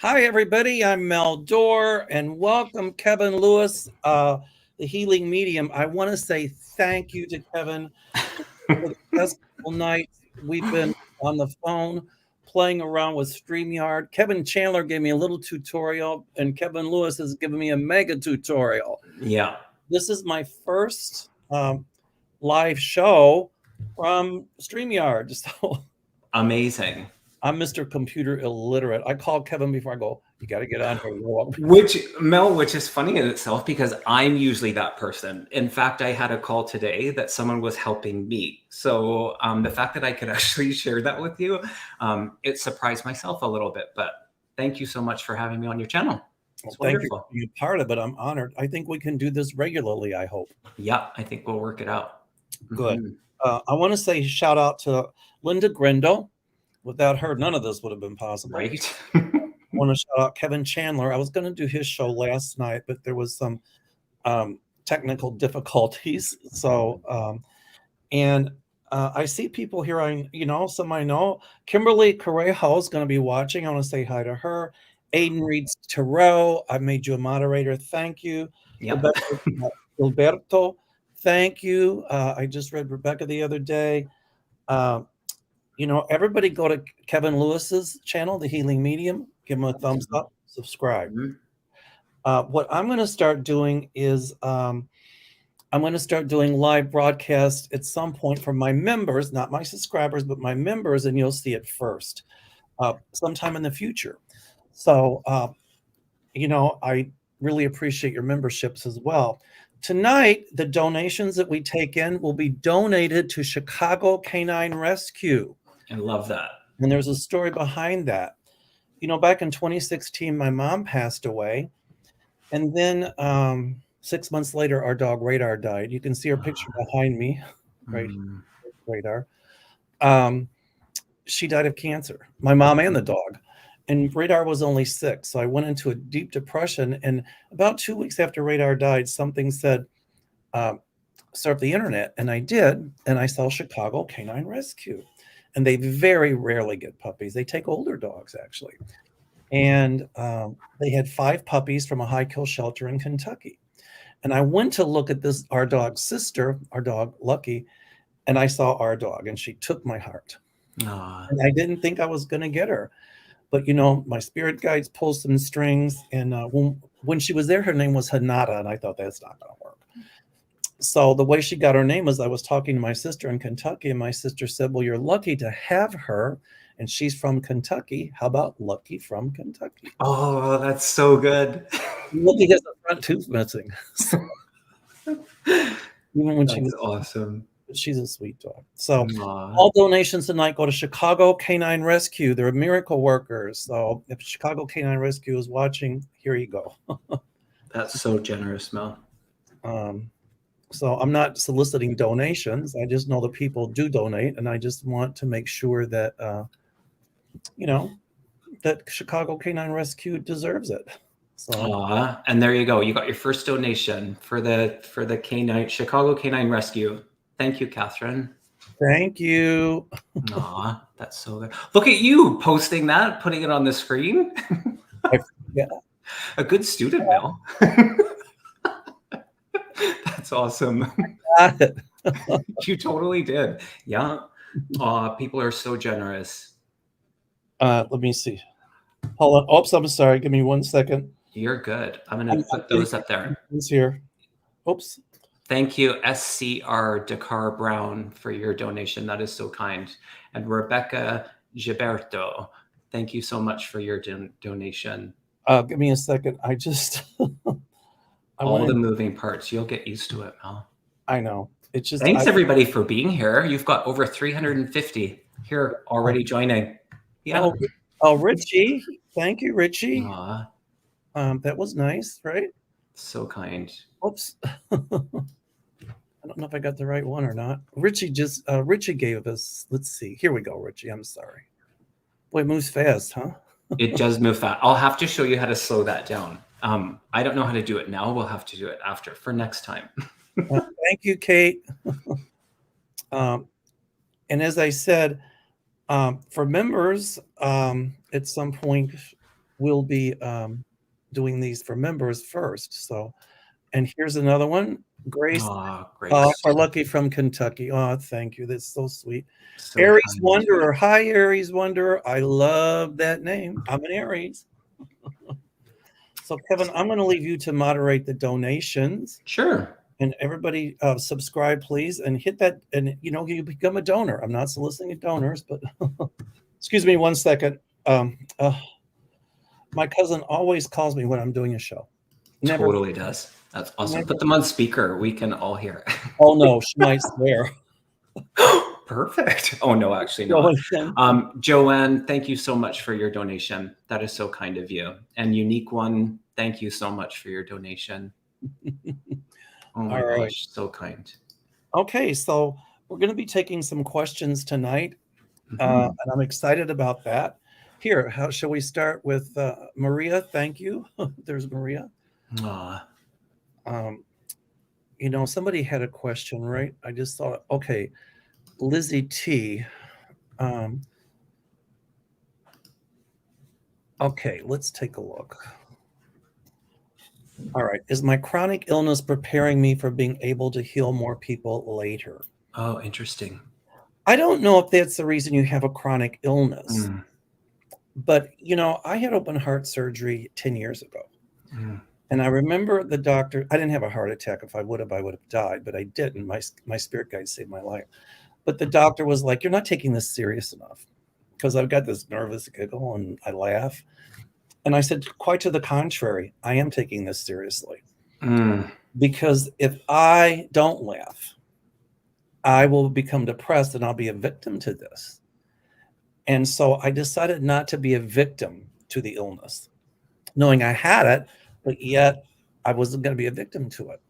Hi, everybody. I'm Mel Doerr, and welcome Kevin Lewis, the healing medium. I want to say thank you to Kevin for the past couple nights. We've been on the phone playing around with StreamYard. Kevin Chandler gave me a little tutorial, and Kevin Lewis has given me a mega tutorial. Yeah. This is my first live show from StreamYard. So Amazing. I'm Mr. Computer Illiterate. I call Kevin before I go, you got to get on here. Which is funny in itself because I'm usually that person. In fact, I had a call today that someone was helping me. So the fact that I could actually share that with you, it surprised myself a little bit. But thank you so much for having me on your channel. It's Thank you for wonderful. being a part of it. I'm honored. I think we can do this regularly, I hope. Yeah, I think we'll work it out. Good. Mhm. I want to say shout out to Linda Grindle. Without her, none of this would have been possible. Right. I want to shout out Kevin Chandler. I was going to do his show last night, but there was some technical difficulties. So, and I see people here. Some I know. Kimberly Correjo is going to be watching. I want to say hi to her. Aiden Reeds Terrell, I made you a moderator. Thank you. Yep. Rebecca Gilberto, thank you. I just read Rebecca the other day. Everybody go to Kevin Lewis's channel, The Healing Medium. Give him a thumbs up, subscribe. What I'm going to start doing is I'm going to start doing live broadcasts at some point for my members, not my subscribers, but my members, and you'll see it first sometime in the future. So, I really appreciate your memberships as well. Tonight, the donations that we take in will be donated to Chicago Canine Rescue. I love that. And there's a story behind that. Back in 2016, my mom passed away. And then 6 months later, our dog Radar died. You can see her picture behind me, right? Radar. She died of cancer, my mom and the dog. And Radar was only 6. So I went into a deep depression. And about 2 weeks after Radar died, something said, surf the internet. And I did. And I saw Chicago Canine Rescue. And they very rarely get puppies. They take older dogs, actually. And they had 5 puppies from a high kill shelter in Kentucky. And I went to look at our dog's sister, our dog Lucky, and I saw our dog, and she took my heart. And I didn't think I was going to get her. But, my spirit guides pulled some strings. And when she was there, her name was Hanada. And I thought, that's not going to work. So the way she got her name was I was talking to my sister in Kentucky. And my sister said, well, you're lucky to have her. And she's from Kentucky. How about Lucky from Kentucky? Oh, that's so good. Lucky has a front tooth missing. Even when That's awesome. She's a sweet dog. So all donations tonight go to Chicago Canine Rescue. They're miracle workers. So if Chicago Canine Rescue is watching, here you go. That's so generous, Mel. So I'm not soliciting donations. I just know that people do donate, and I just want to make sure that that Chicago Canine Rescue deserves it. So, and there you go. You got your first donation for the canine Chicago Canine Rescue. Thank you, Catherine. Thank you. That's so good. Look at you posting that, putting it on the screen. Yeah. A good student, Mel. That's awesome. I got it. You totally did. Yeah. People are so generous. Let me see. Hold on. Oops, I'm sorry. Give me 1 second. You're good. I'm going to put those up there. It's here. Oops. Thank you, SCR Dakar Brown, for your donation. That is so kind. And Rebecca Gilberto, thank you so much for your donation. Give me a second. I just... All the moving parts. You'll get used to it, Mel. I know. It's just... Thanks, everybody, for being here. You've got over 350 here already joining. Yeah. Oh, Richie. Thank you, Richie. That was nice, right? So kind. Oops. I don't know if I got the right one or not. Richie gave us, let's see. Here we go, Richie. I'm sorry. Boy, it moves fast, huh? It does move fast. I'll have to show you how to slow that down. I don't know how to do it now. We'll have to do it after for next time. Thank you, Kate. And as I said, for members, at some point, we'll be doing these for members first. So, and here's another one. Grace, Grace. our lucky from Kentucky. Oh, thank you. That's so sweet. So Aries kind. Wanderer. Hi, Aries Wanderer. I love that name. I'm an Aries. So, Kevin, I'm going to leave you to moderate the donations. Sure. And everybody subscribe, please, and hit that. And, you become a donor. I'm not soliciting donors, but excuse me 1 second. My cousin always calls me when I'm doing a show. Never. Totally does. That's awesome. Put them on speaker. We can all hear. Oh, no, she might swear. Perfect. Oh, no, actually not. Joanne, thank you so much for your donation. That is so kind of you. And Unique One, thank you so much for your donation. Oh my gosh, so kind. Okay, so we're going to be taking some questions tonight, and I'm excited about that. Here, how shall we start with Maria? Thank you. There's Maria. Somebody had a question, right? I just thought, okay, Lizzie T. Okay, let's take a look. All right. Is my chronic illness preparing me for being able to heal more people later? Oh, interesting. I don't know if that's the reason you have a chronic illness. But, I had open heart surgery 10 years ago. And I remember the doctor, I didn't have a heart attack. If I would have died, but I didn't. My spirit guide saved my life. But the doctor was like, you're not taking this serious enough. Because I've got this nervous giggle and I laugh. And I said, quite to the contrary, I am taking this seriously. Because if I don't laugh, I will become depressed and I'll be a victim to this. And so I decided not to be a victim to the illness, knowing I had it, but yet I wasn't going to be a victim to it.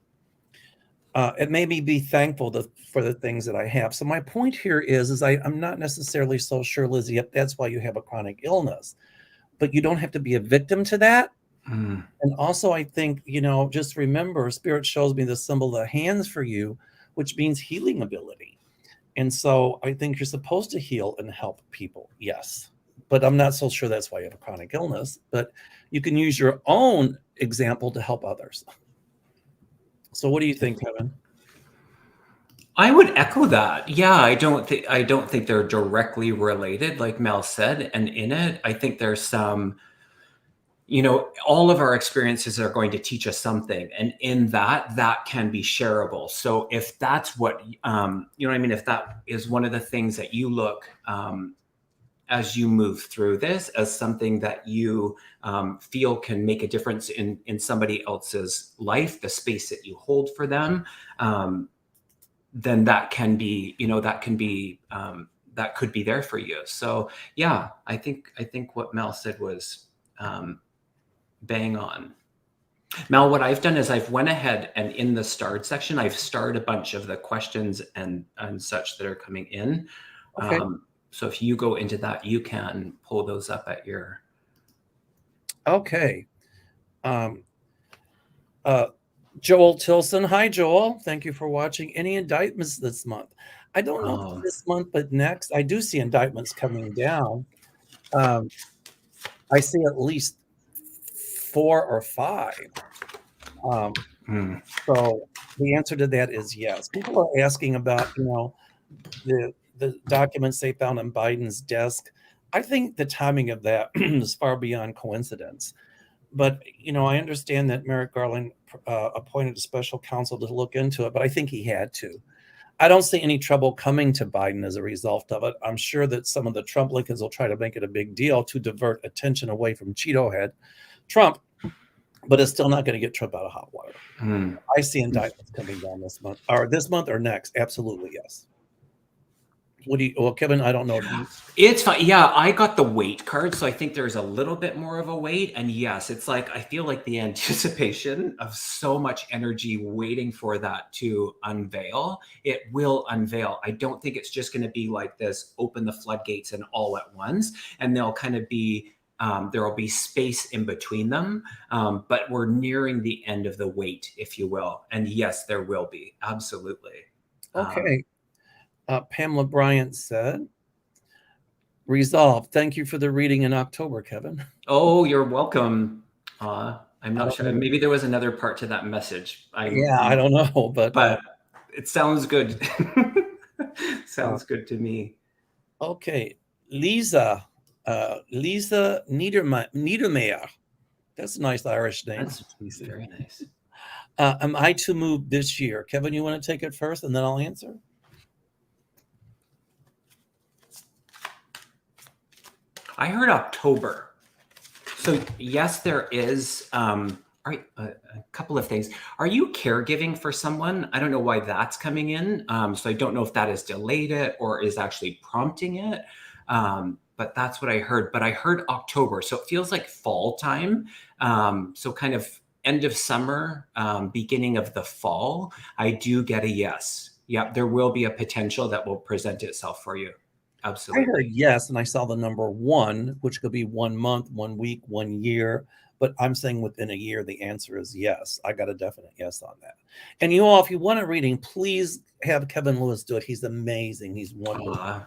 It made me be thankful for the things that I have. So my point here is I'm not necessarily so sure, Lizzie, if that's why you have a chronic illness, but you don't have to be a victim to that. And also I think, just remember, Spirit shows me the symbol of the hands for you, which means healing ability. And so I think you're supposed to heal and help people. Yes. But I'm not so sure that's why you have a chronic illness, but you can use your own example to help others. So what do you think, Kevin? I would echo that. Yeah, I don't think they're directly related, like Mel said. And in it, I think there's some, all of our experiences are going to teach us something. And in that can be shareable. So if that's what, if that is one of the things that you look as you move through this as something that you feel can make a difference in somebody else's life, the space that you hold for them, then that can be, that could be there for you. So yeah, I think what Mel said was bang on. Mel, what I've done is I've went ahead and in the starred section, I've starred a bunch of the questions and such that are coming in. Okay. So if you go into that, you can pull those up at your. Okay. Joel Tilson. Hi, Joel. Thank you for watching. Any indictments this month? I don't know if it's this month, but next. I do see indictments coming down. I see at least 4 or 5. So the answer to that is yes. People are asking about, the documents they found on Biden's desk. I think the timing of that is far beyond coincidence. But, I understand that Merrick Garland appointed a special counsel to look into it, but I think he had to. I don't see any trouble coming to Biden as a result of it. I'm sure that some of the Trump Lincolns will try to make it a big deal to divert attention away from Cheeto head Trump, but it's still not going to get Trump out of hot water. I see indictments coming down this month or next. Absolutely, yes. Well, Kevin, I don't know. It's fine. Yeah, I got the wait card, so I think there's a little bit more of a wait. And yes, it's like I feel like the anticipation of so much energy waiting for that to unveil. It will unveil. I don't think it's just going to be like this, open the floodgates and all at once. And they'll kind of be, there will be space in between them. But we're nearing the end of the wait, if you will. And yes, there will be. Absolutely. Okay. Pamela Bryant said, Resolved. Thank you for the reading in October, Kevin. Oh, you're welcome. I'm I not don't sure. know. Maybe there was another part to that message. I don't know, But it sounds good. uh, Sounds good to me. okay. Lisa Niedermeyer. That's a nice Irish name. That's very nice. Am I to move this year? Kevin, you want to take it first and then I'll answer? I heard October. So yes, there is a couple of things. Are you caregiving for someone? I don't know why that's coming in. So I don't know if that has delayed it or is actually prompting it. But that's what I heard. But I heard October. So it feels like fall time. So kind of end of summer, beginning of the fall. I do get a yes. Yeah, there will be a potential that will present itself for you. I Absolutely. heard yes, and I saw the number 1, which could be 1 month, 1 week, 1 year. But I'm saying within a year, the answer is yes. I got a definite yes on that. And you all, if you want a reading, please have Kevin Lewis do it. He's amazing. He's wonderful.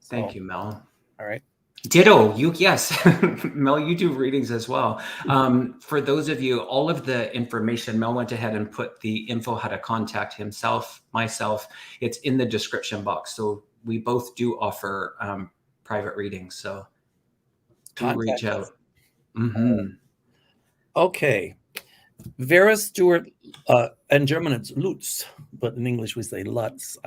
Thank you, Mel. All right. Ditto. Yes. Mel, you do readings as well. For those of you, all of the information, Mel went ahead and put the info how to contact himself, myself. It's in the description box. So we both do offer private readings. So do reach out. Okay. Vera Stewart, in German it's Lutz, but in English we say Lutz.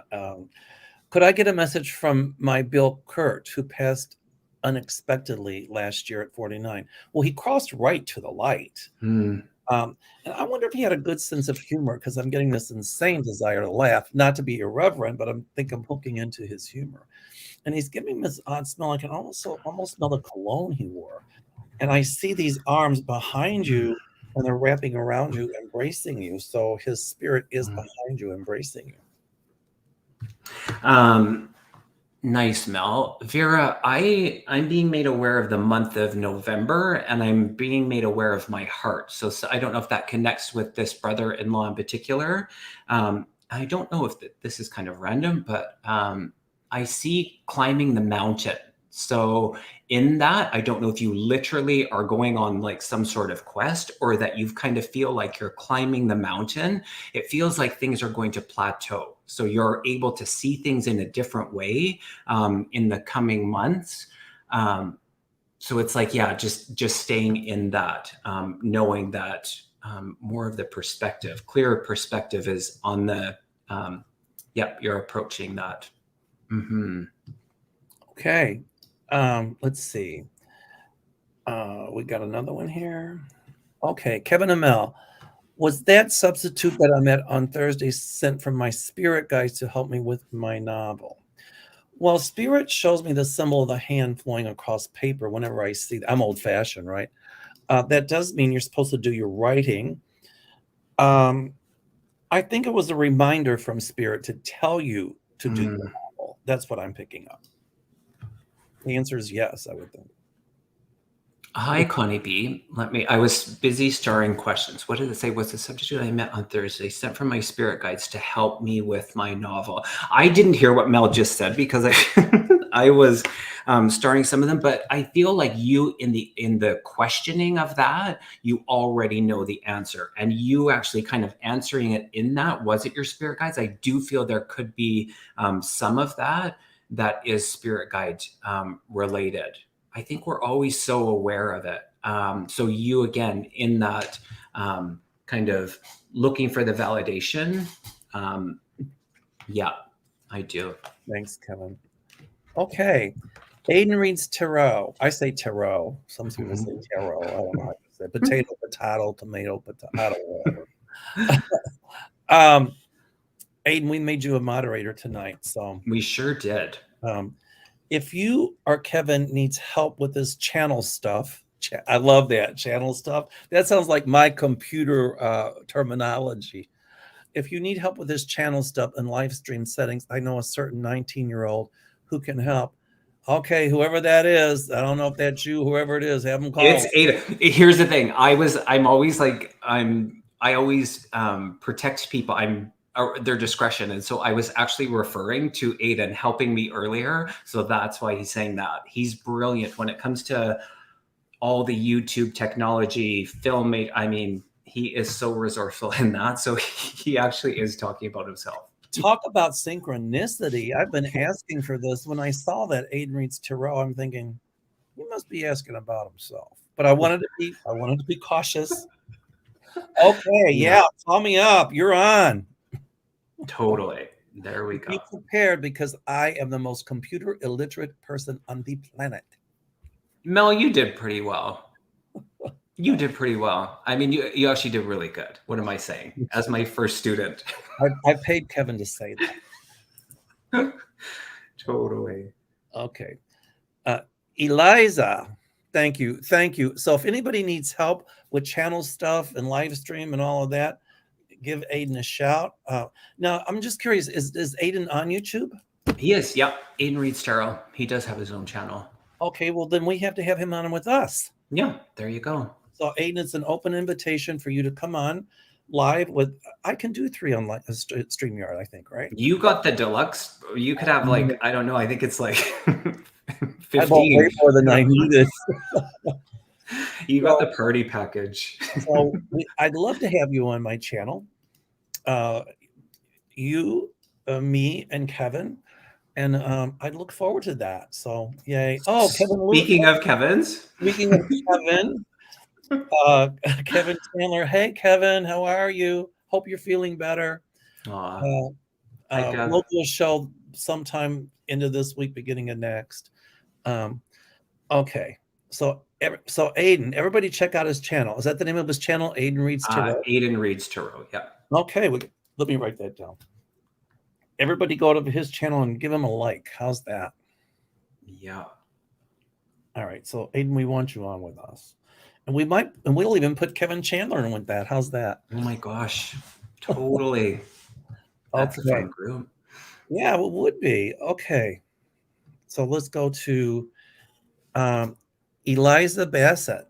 Could I get a message from my Bill Kurt, who passed unexpectedly last year at 49? Well, he crossed right to the light. And I wonder if he had a good sense of humor, because I'm getting this insane desire to laugh, not to be irreverent, but I think I'm hooking into his humor. And he's giving me this odd smell. I can almost smell the cologne he wore. And I see these arms behind you, and they're wrapping around you, embracing you. So his spirit is behind you, embracing you. Nice, Mel. Vera, I'm being made aware of the month of November, and I'm being made aware of my heart. So I don't know if that connects with this brother-in-law in particular. I don't know if this is kind of random, but I see climbing the mountain. So in that, I don't know if you literally are going on like some sort of quest, or that you kind of feel like you're climbing the mountain. It feels like things are going to plateau. So you're able to see things in a different way in the coming months. So it's like, yeah, just staying in that, knowing that more of the perspective, clearer perspective is on the, you're approaching that. Okay. Let's see. We got another one here. Okay, Kevin and Mel. Was that substitute that I met on Thursday sent from my spirit guides to help me with my novel? Well, spirit shows me the symbol of the hand flowing across paper whenever I see that. I'm old-fashioned, right? That does mean you're supposed to do your writing. I think it was a reminder from spirit to tell you to do the novel. That's what I'm picking up. The answer is yes, I would think. Hi, Connie B. I was busy starring questions. What did it say? Was the substitute I met on Thursday sent from my spirit guides to help me with my novel? I didn't hear what Mel just said because I was starring some of them, but I feel like you in the questioning of that, you already know the answer, and you actually kind of answering it in that. Was it your spirit guides? I do feel there could be some of that is spirit guide related. I think we're always so aware of it. So you, again, in that kind of looking for the validation. Yeah, I do. Thanks, Kevin. Okay. Aiden reads tarot. I say tarot. Some people say tarot. I don't know how to say potato, potato, tomato, potato, whatever. Aiden, we made you a moderator tonight. So we sure did. If you or Kevin needs help with this channel stuff, I love that channel stuff. That sounds like my computer terminology. If you need help with this channel stuff and live stream settings, I know a certain 19-year-old who can help. Okay, whoever that is, I don't know if that's you, whoever it is, have them call. It's Ada. Here's the thing. I always like, I always protect people. their discretion. And so I was actually referring to Aiden helping me earlier. So that's why he's saying that. He's brilliant when it comes to all the YouTube technology, filmmaking. I mean, he is so resourceful in that. So he actually is talking about himself. Talk about synchronicity. I've been asking for this. When I saw that Aiden reads tarot, I'm thinking, he must be asking about himself. But I wanted to be cautious. Okay, yeah, call me up. You're on. Totally. There we go. Be prepared, because I am the most computer illiterate person on the planet. Mel, you did pretty well. You did pretty well. I mean, you actually did really good. What am I saying? As my first student. I paid Kevin to say that. Totally. Okay. Eliza, thank you. Thank you. So if anybody needs help with channel stuff and live stream and all of that, give Aiden a shout. Now, I'm just curious, is Aiden on YouTube? He is, yep. Aiden Reads Tarot. He does have his own channel. Okay, well, then we have to have him on with us. Yeah, there you go. So Aiden, it's an open invitation for you to come on live with, I can do 3 on StreamYard, I think, right? You got the deluxe. You could have like, I don't know, I think it's like 15. I bought way more than I needed. You got the party package. So I'd love to have you on my channel. You, me, and Kevin. And I'd look forward to that. So yay. Oh, Kevin. Speaking of Kevin's. Speaking of Kevin. Kevin Chandler. Hey, Kevin, how are you? Hope you're feeling better. We'll do a show sometime into this week, beginning of next. Okay. So Aiden, everybody check out his channel. Is that the name of his channel? Aiden Reads Tarot? Aiden Reads Tarot, yeah. Okay, let me write that down. Everybody go to his channel and give him a like. How's that? Yeah. All right. So Aiden, we want you on with us. And we'll even put Kevin Chandler in with that. How's that? Oh my gosh. Totally. That's a fun group. Yeah, it would be. Okay. So let's go to Eliza Bassett.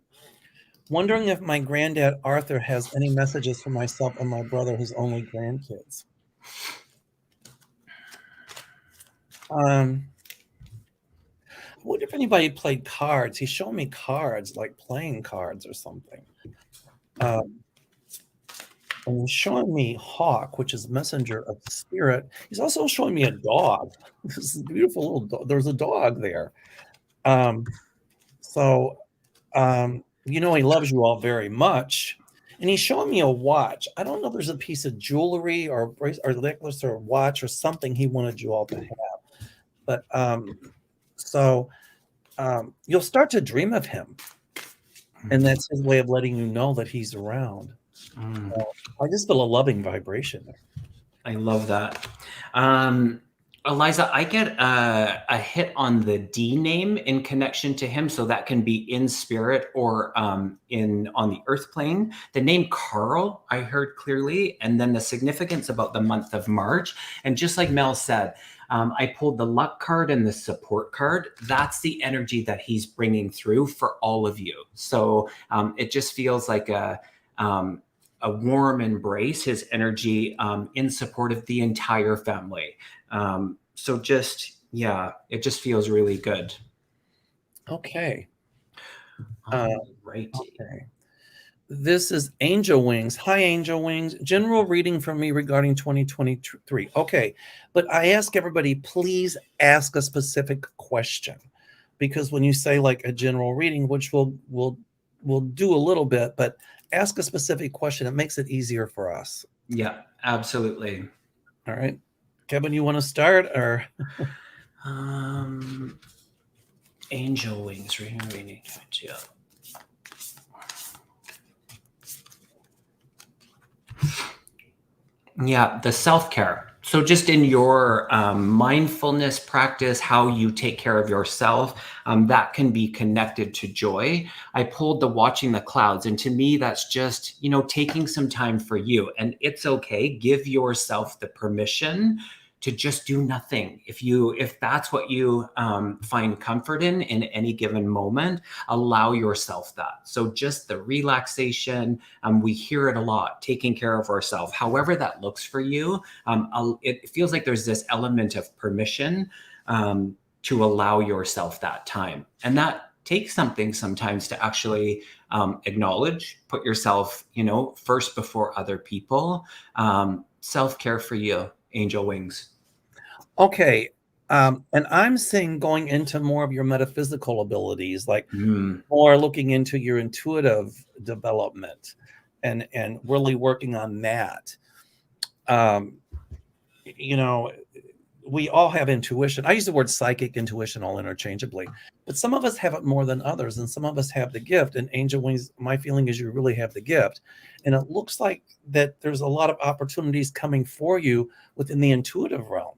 Wondering if my granddad Arthur has any messages for myself and my brother, his only grandkids. I wonder if anybody played cards. He's showing me cards, like playing cards or something. And he's showing me Hawk, which is messenger of the spirit. He's also showing me a dog. This is a beautiful little dog. There's a dog there. You know, he loves you all very much. And he's showing me a watch. I don't know if there's a piece of jewelry or necklace or watch or something he wanted you all to have. But you'll start to dream of him. And that's his way of letting you know that he's around. I just feel a loving vibration there. I love that. Eliza, I get a hit on the D name in connection to him, so that can be in spirit or on the earth plane. The name Carl, I heard clearly, and then the significance about the month of March. And just like Mel said, I pulled the luck card and the support card. That's the energy that he's bringing through for all of you. So it just feels like a warm embrace, his energy in support of the entire family. So just, yeah, it just feels really good. Okay. Right. Okay. This is Angel Wings. Hi, Angel Wings. General reading from me regarding 2023. Okay. But I ask everybody, please ask a specific question, because when you say like a general reading, which we'll do a little bit, but ask a specific question. It makes it easier for us. Yeah, absolutely. All right. Kevin, you want to start or? Angel Wings reading. Yeah. Yeah, the self-care. So just in your mindfulness practice, how you take care of yourself, that can be connected to joy. I pulled the watching the clouds, and to me, that's just, taking some time for you. And it's okay. Give yourself the permission to just do nothing. If that's what you find comfort in any given moment, allow yourself that. So just the relaxation, we hear it a lot, taking care of ourselves, however that looks for you. It feels like there's this element of permission to allow yourself that time. And that takes something sometimes to actually acknowledge, put yourself, first before other people. Self-care for you, angel wings. Okay. And I'm seeing going into more of your metaphysical abilities, like more looking into your intuitive development and really working on that. We all have intuition. I use the word psychic, intuition all interchangeably, but some of us have it more than others, and some of us have the gift. And angel wings, my feeling is you really have the gift. And it looks like that there's a lot of opportunities coming for you within the intuitive realm.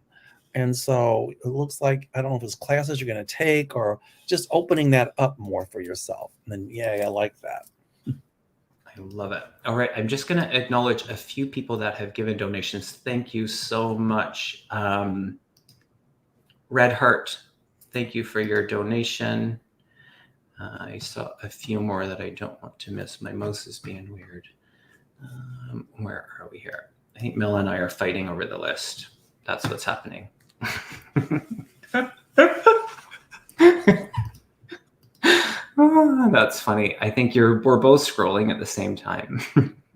And so it looks like, I don't know if it's classes you're going to take or just opening that up more for yourself. And then, yeah, I like that. I love it. All right. I'm just going to acknowledge a few people that have given donations. Thank you so much. Red Heart, thank you for your donation. I saw a few more that I don't want to miss. My mouse is being weird. Where are we here? I think Mel and I are fighting over the list. That's what's happening. Oh, that's funny. I think we're both scrolling at the same time.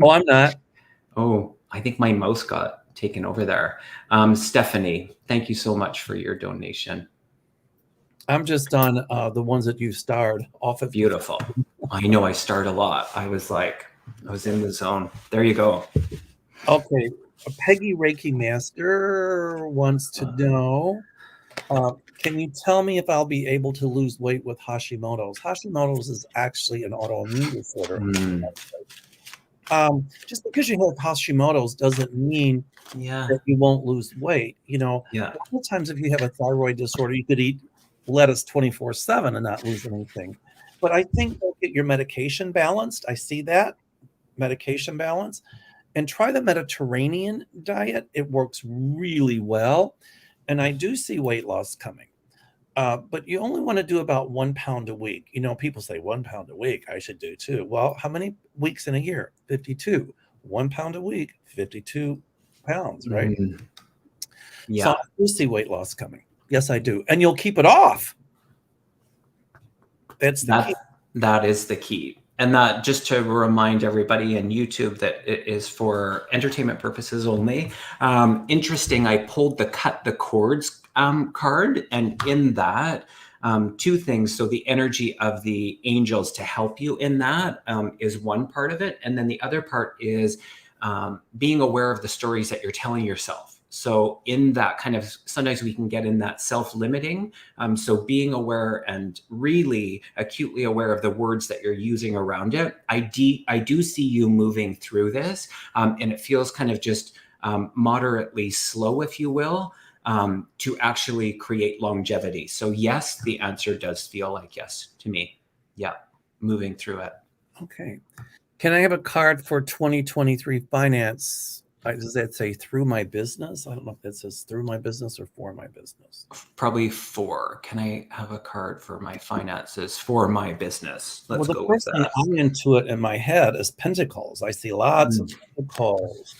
Oh, I'm not. Oh, I think my mouse got taken over there. Stephanie, thank you so much for your donation. I'm just on the ones that you starred off of. Beautiful. I know I starred a lot. I was in the zone. There you go. Okay. Peggy Reiki Master wants to know, can you tell me if I'll be able to lose weight with Hashimoto's? Hashimoto's is actually an autoimmune disorder. Just because you have Hashimoto's doesn't mean that you won't lose weight. A lot of times if you have a thyroid disorder, you could eat lettuce 24/7 and not lose anything. But I think you'll get your medication balanced. I see that medication balance. And try the Mediterranean diet. It works really well. And I do see weight loss coming. But you only want to do about 1 pound a week. People say 1 pound a week, I should do too. Well, how many weeks in a year? 52. 1 pound a week, 52 pounds, right? Yeah. So I do see weight loss coming. Yes, I do. And you'll keep it off. That's the key. That is the key. And that, just to remind everybody in YouTube, that it is for entertainment purposes only. Interesting, I pulled the Cut the Cords card, and in that, two things. So the energy of the angels to help you in that is one part of it. And then the other part is being aware of the stories that you're telling yourself. So in that kind of, sometimes we can get in that self-limiting. So being aware and really acutely aware of the words that you're using around it. I do see you moving through this, and it feels kind of just moderately slow, if you will, to actually create longevity. So yes, the answer does feel like yes to me. Yeah, moving through it. Okay. Can I have a card for 2023 finance? Does that say through my business? I don't know if that says through my business or for my business. Probably for. Can I have a card for my finances for my business? Let's go with that. The first thing I'm into it in my head is Pentacles. I see lots of Pentacles.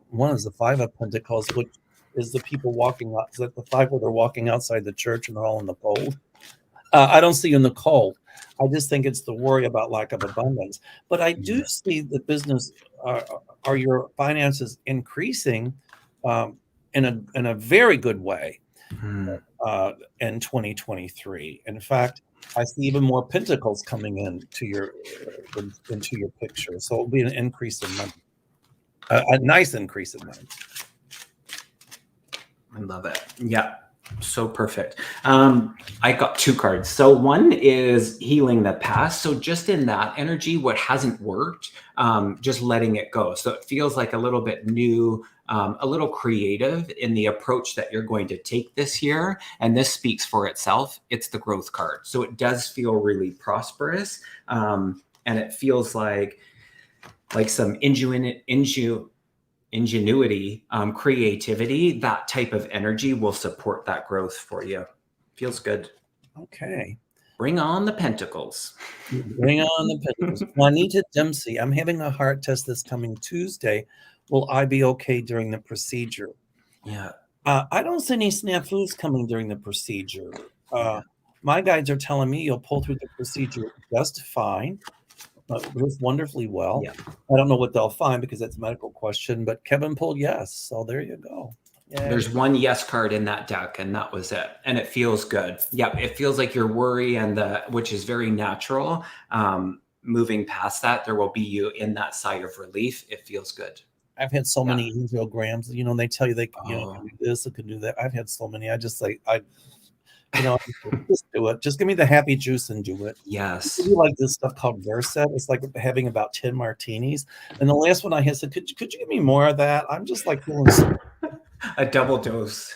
One is the Five of Pentacles, which is the people walking out. Is that the five where they're walking outside the church and they're all in the cold? I don't see you in the cold. I just think it's the worry about lack of abundance. But I do see the business, are your finances increasing in a very good way in 2023. In fact, I see even more pentacles coming into your picture. So it'll be an increase in money, a nice increase in money. I love it. Yeah. So perfect. I got two cards. So one is healing the past. So just in that energy, what hasn't worked, just letting it go. So it feels like a little bit new, a little creative in the approach that you're going to take this year. And this speaks for itself. It's the growth card. So it does feel really prosperous. And it feels like some ingenuity, creativity, that type of energy will support that growth for you. Feels good. Okay. Bring on the pentacles. Bring on the pentacles. Juanita Dempsey, I'm having a heart test this coming Tuesday. Will I be okay during the procedure? Yeah. I don't see any snafus coming during the procedure. Yeah. My guides are telling me you'll pull through the procedure just fine, just wonderfully well. Yeah. I don't know what they'll find because that's a medical question, but Kevin pulled yes. So there you go. Yay. There's one yes card in that deck, and that was it. And it feels good. Yeah, it feels like your worry which is very natural. Moving past that, there will be you in that sigh of relief. It feels good. I've had so many angiograms, they tell you they can do this, it can do that. I've had so many. I just like, just do it. Just give me the happy juice and do it. Yes. You like this stuff called Versed. It's like having about 10 martinis. And the last one I had said, could you give me more of that? I'm just like feeling a double dose.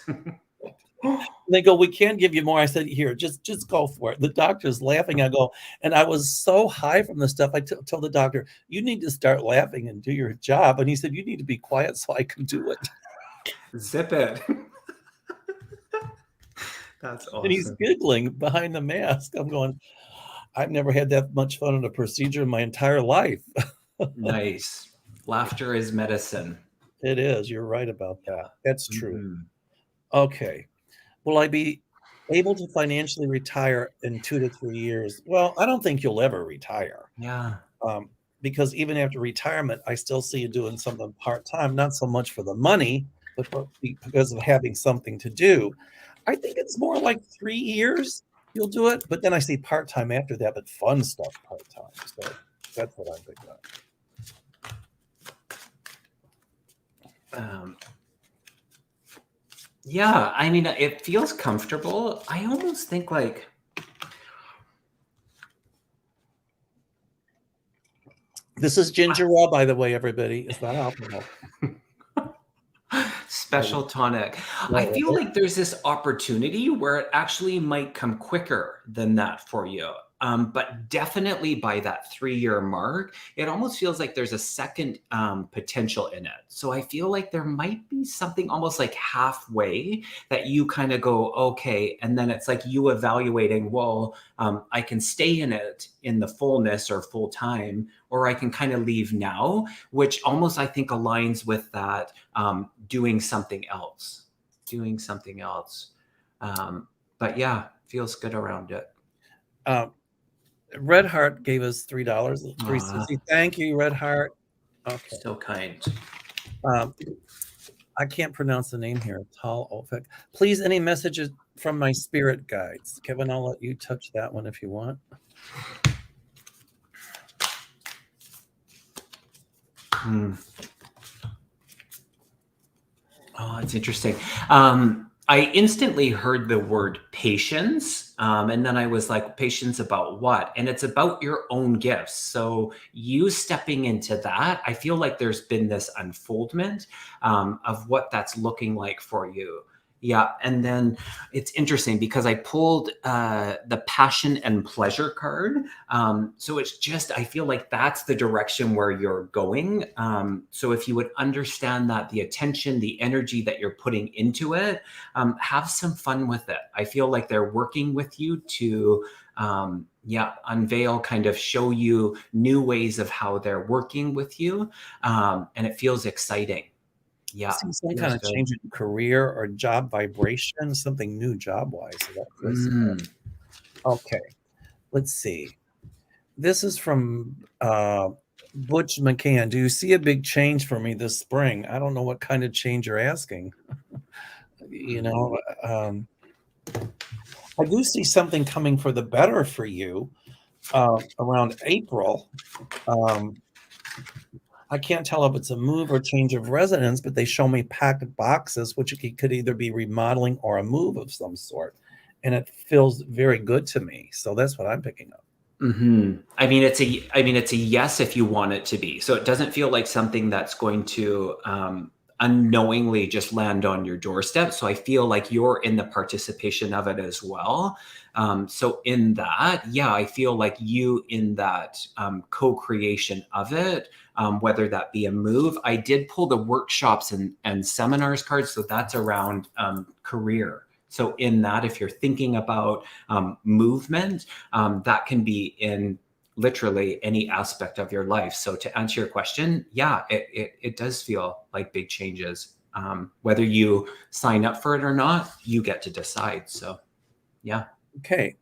They go, we can't give you more. I said, here, just go for it. The doctor's laughing. I go, and I was so high from the stuff. I told the doctor, you need to start laughing and do your job. And he said, you need to be quiet so I can do it. Zip it. That's awesome. And he's giggling behind the mask. I'm going, I've never had that much fun in a procedure in my entire life. Nice. Laughter is medicine. It is. You're right about that. That's true. Mm-hmm. Okay. Will I be able to financially retire in 2 to 3 years? Well, I don't think you'll ever retire. Yeah. Because even after retirement, I still see you doing something part-time, not so much for the money, but because of having something to do. I think it's more like 3 years you'll do it, but then I see part-time after that, but fun stuff part-time. So that's what I'm picking up. Yeah, I mean, it feels comfortable. I almost think like this is ginger ale, by the way, everybody. It's not alcohol. Special tonic. I feel like there's this opportunity where it actually might come quicker than that for you. But definitely by that 3-year mark, it almost feels like there's a second potential in it. So I feel like there might be something almost like halfway that you kind of go, okay. And then it's like you evaluating, well, I can stay in it in the fullness or full time, or I can kind of leave now, which almost I think aligns with that doing something else. But yeah, feels good around it. Red Heart gave us $3, $3.60. Thank you, Red Heart. Okay. So kind. I can't pronounce the name here. Tal Olfek. Please, any messages from my spirit guides? Kevin, I'll let you touch that one if you want. Oh, it's interesting. I instantly heard the word patience. And then I was like, patience about what? And it's about your own gifts. So you stepping into that, I feel like there's been this unfoldment of what that's looking like for you. Yeah. And then it's interesting because I pulled the passion and pleasure card. So it's just, I feel like that's the direction where you're going. So if you would understand that the attention, the energy that you're putting into it, have some fun with it. I feel like they're working with you to unveil, kind of show you new ways of how they're working with you. And it feels exciting. Yeah. Some kind of change in career or job vibration, something new job-wise. So okay. Let's see. This is from Butch McCann. Do you see a big change for me this spring? I don't know what kind of change you're asking. I do see something coming for the better for you around April. I can't tell if it's a move or change of residence, but they show me packed boxes, which could either be remodeling or a move of some sort. And it feels very good to me. So that's what I'm picking up. Mm-hmm. I mean, it's a yes if you want it to be. So it doesn't feel like something that's going to unknowingly just land on your doorstep. So I feel like you're in the participation of it as well. So in that, yeah, I feel like you in that co-creation of it, whether that be a move. I did pull the workshops and seminars cards. So that's around career. So in that, if you're thinking about movement, that can be in literally any aspect of your life. So to answer your question, yeah, it does feel like big changes. Whether you sign up for it or not, you get to decide. So yeah. Okay.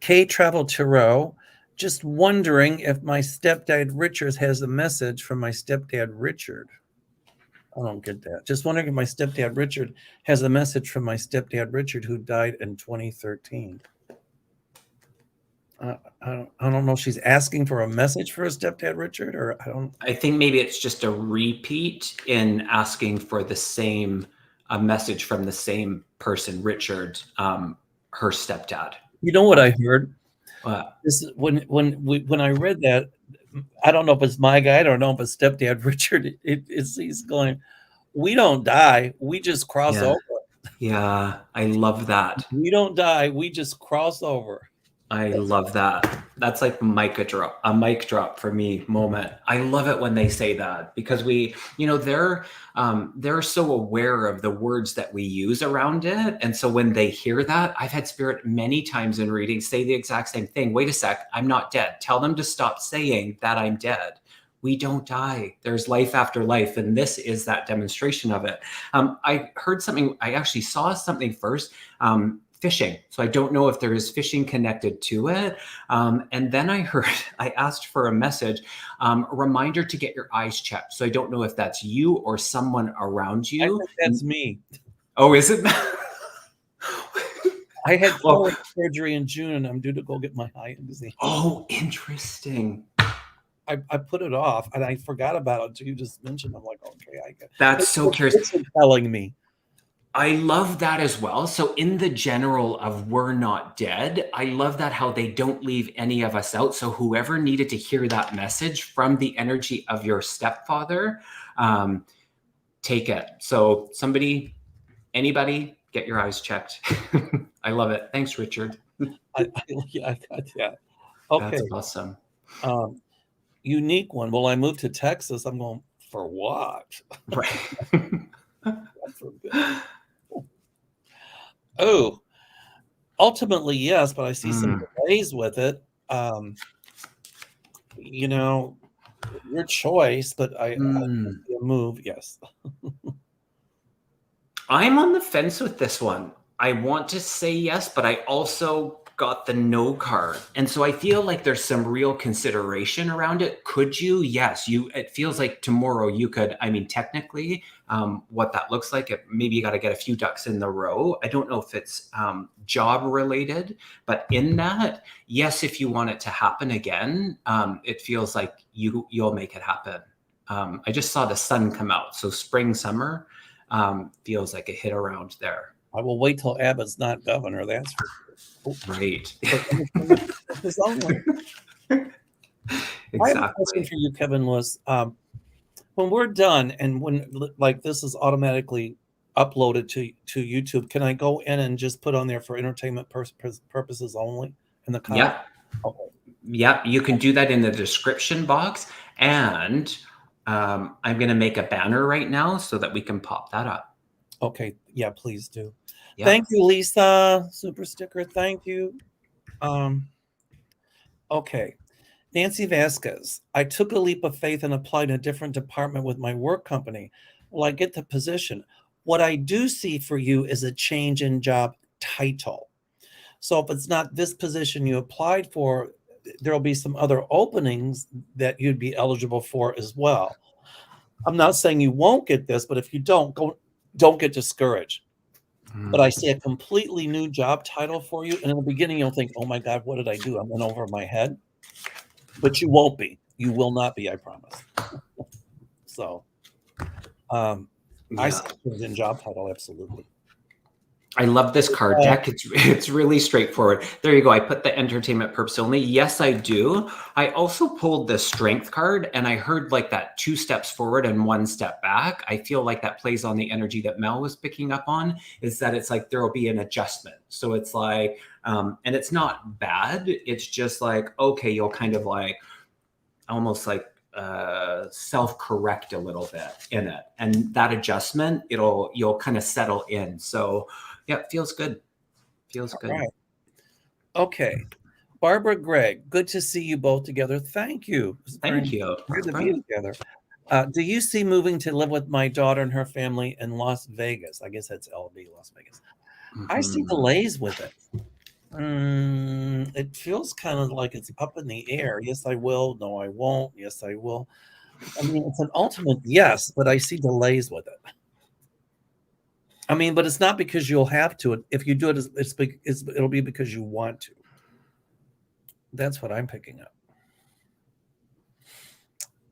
K Travel Tarot, just wondering if my stepdad Richard has a message from my stepdad Richard. I don't get that. Just wondering if my stepdad Richard has a message from my stepdad Richard, who died in 2013. I don't know if she's asking for a message for her stepdad Richard, or I don't. I think maybe it's just a repeat in asking for the same a message from the same person, Richard, her stepdad. You know what I heard? Uh, This is when I read that, I don't know if it's my guy, I don't know if it's stepdad Richard. He's going, we don't die, we just cross yeah. over. Yeah, I love that. We don't die, we just cross over. I love that. That's like a mic drop for me moment. I love it when they say that because they're so aware of the words that we use around it. And so when they hear that, I've had spirit many times in readings say the exact same thing. Wait a sec, I'm not dead. Tell them to stop saying that I'm dead. We don't die. There's life after life. And this is that demonstration of it. I heard something, I actually saw something first. Fishing. So I don't know if there is fishing connected to it. And then I asked for a message, a reminder to get your eyes checked. So I don't know if that's you or someone around you. I think that's me. Oh, is it? I had surgery in June and I'm due to go get my eye exam. Oh, interesting. I put it off and I forgot about it until you just mentioned. I'm like, okay, I get. That's so curious. It's telling me. I love that as well. So in the general of we're not dead, I love that how they don't leave any of us out. So whoever needed to hear that message from the energy of your stepfather, take it. So anybody, get your eyes checked. I love it. Thanks, Richard. I got that. Okay. That's awesome. Unique one. Well, I moved to Texas. I'm going, for what? Right. Oh, ultimately, yes, but I see some delays with it. Your choice, but I move, yes. I'm on the fence with this one. I want to say yes, but I also got the no card. And so I feel like there's some real consideration around it. Could you? Yes. It feels like tomorrow you could, technically, what that looks like, maybe you got to get a few ducks in the row. I don't know if it's job related, but in that, yes, if you want it to happen again, it feels like you'll make it happen. I just saw the sun come out. So spring, summer feels like a hit around there. I will wait till Abbott's not governor. That's for right. Exactly. I have a question for you, Kevin. Was when we're done and when like this is automatically uploaded to YouTube, can I go in and just put on there for entertainment purposes only in the comment? Yeah. Okay. Yeah, you can do that in the description box, and I'm going to make a banner right now so that we can pop that up. Okay. Yeah, please do. Yeah. Thank you, Lisa. Super sticker. Thank you. Okay. Nancy Vasquez. I took a leap of faith and applied in a different department with my work company. Well, I get the position. What I do see for you is a change in job title. So if it's not this position you applied for, there'll be some other openings that you'd be eligible for as well. I'm not saying you won't get this, but if you don't get discouraged. But I see a completely new job title for you. And in the beginning, you'll think, oh my God, what did I do? I went over my head. But you won't be. You will not be, I promise. So I see things in job title, absolutely. I love this card deck. It's really straightforward. There you go. I put the entertainment purpose only. Yes, I do. I also pulled the strength card, and I heard like that 2 steps forward and 1 step back. I feel like that plays on the energy that Mel was picking up on, is that it's like there will be an adjustment. So it's like, and it's not bad. It's just like, okay, you'll kind of like almost like self-correct a little bit in it, and that adjustment, you'll kind of settle in. So yeah, it feels good. Feels good. Right. Okay. Barbara, Greg, good to see you both together. Thank you. Thank you. Good to be together. Do you see moving to live with my daughter and her family in Las Vegas? I guess that's LB, Las Vegas. I see delays with it. It feels kind of like it's up in the air. Yes, I will. No, I won't. Yes, I will. I mean, it's an ultimate yes, but I see delays with it. I mean, but it's not because you'll have to. If you do it, it'll be because you want to. That's what I'm picking up.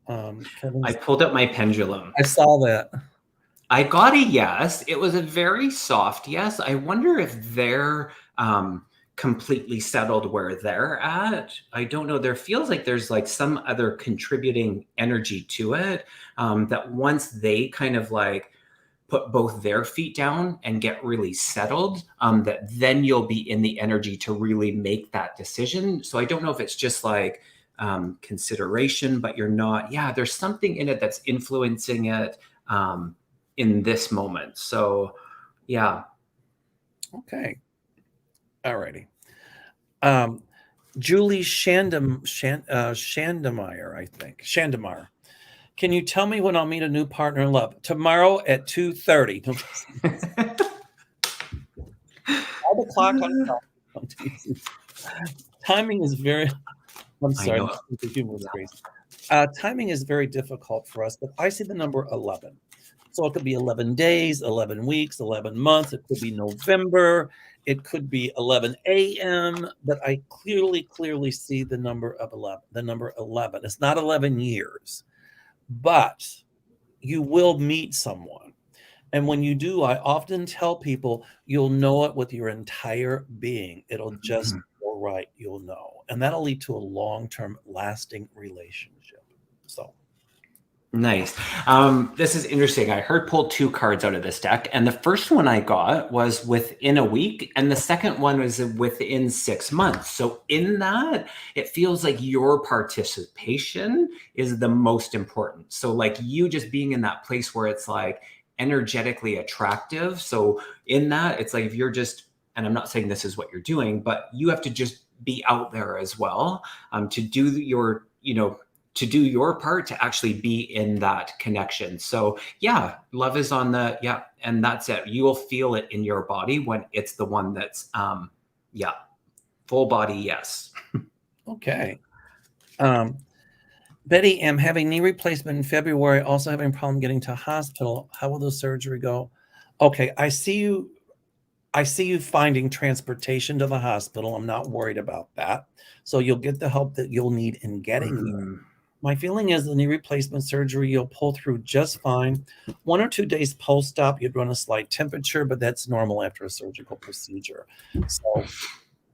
I pulled up my pendulum. I saw that. I got a yes. It was a very soft yes. I wonder if they're completely settled where they're at. I don't know. There feels like there's like some other contributing energy to it, that once they kind of like put both their feet down and get really settled, that then you'll be in the energy to really make that decision. So I don't know if it's just like consideration, but you're not, there's something in it that's influencing it in this moment. So yeah. Okay. All righty. Julie Shandemeyer, I think. Shandemeyer. Can you tell me when I'll meet a new partner in love? Tomorrow at 2:30. 5 o'clock on timing is very. I'm sorry. The humor is crazy. Timing is very difficult for us, but I see the number 11. So it could be 11 days, 11 weeks, 11 months. It could be November. It could be 11 a.m. But I clearly see the number of 11. The number 11. It's not 11 years, but you will meet someone. And when you do, I often tell people you'll know it with your entire being. It'll just go right. You'll know. And that'll lead to a long-term lasting relationship. So. Nice. This is interesting. I heard pull 2 cards out of this deck, and the first one I got was within a week, and the second one was within 6 months. So in that, it feels like your participation is the most important. So like you just being in that place where it's like energetically attractive. So in that, it's like if you're just, and I'm not saying this is what you're doing, but you have to just be out there as well, to do your, to do your part to actually be in that connection. So yeah, love is on the, and that's it. You will feel it in your body when it's the one that's, full body, yes. Okay. Betty, I'm having knee replacement in February, also having a problem getting to hospital. How will the surgery go? Okay, I see you finding transportation to the hospital. I'm not worried about that. So you'll get the help that you'll need in getting there. My feeling is the knee replacement surgery, you'll pull through just fine. 1 or 2 days post-op, you'd run a slight temperature, but that's normal after a surgical procedure. So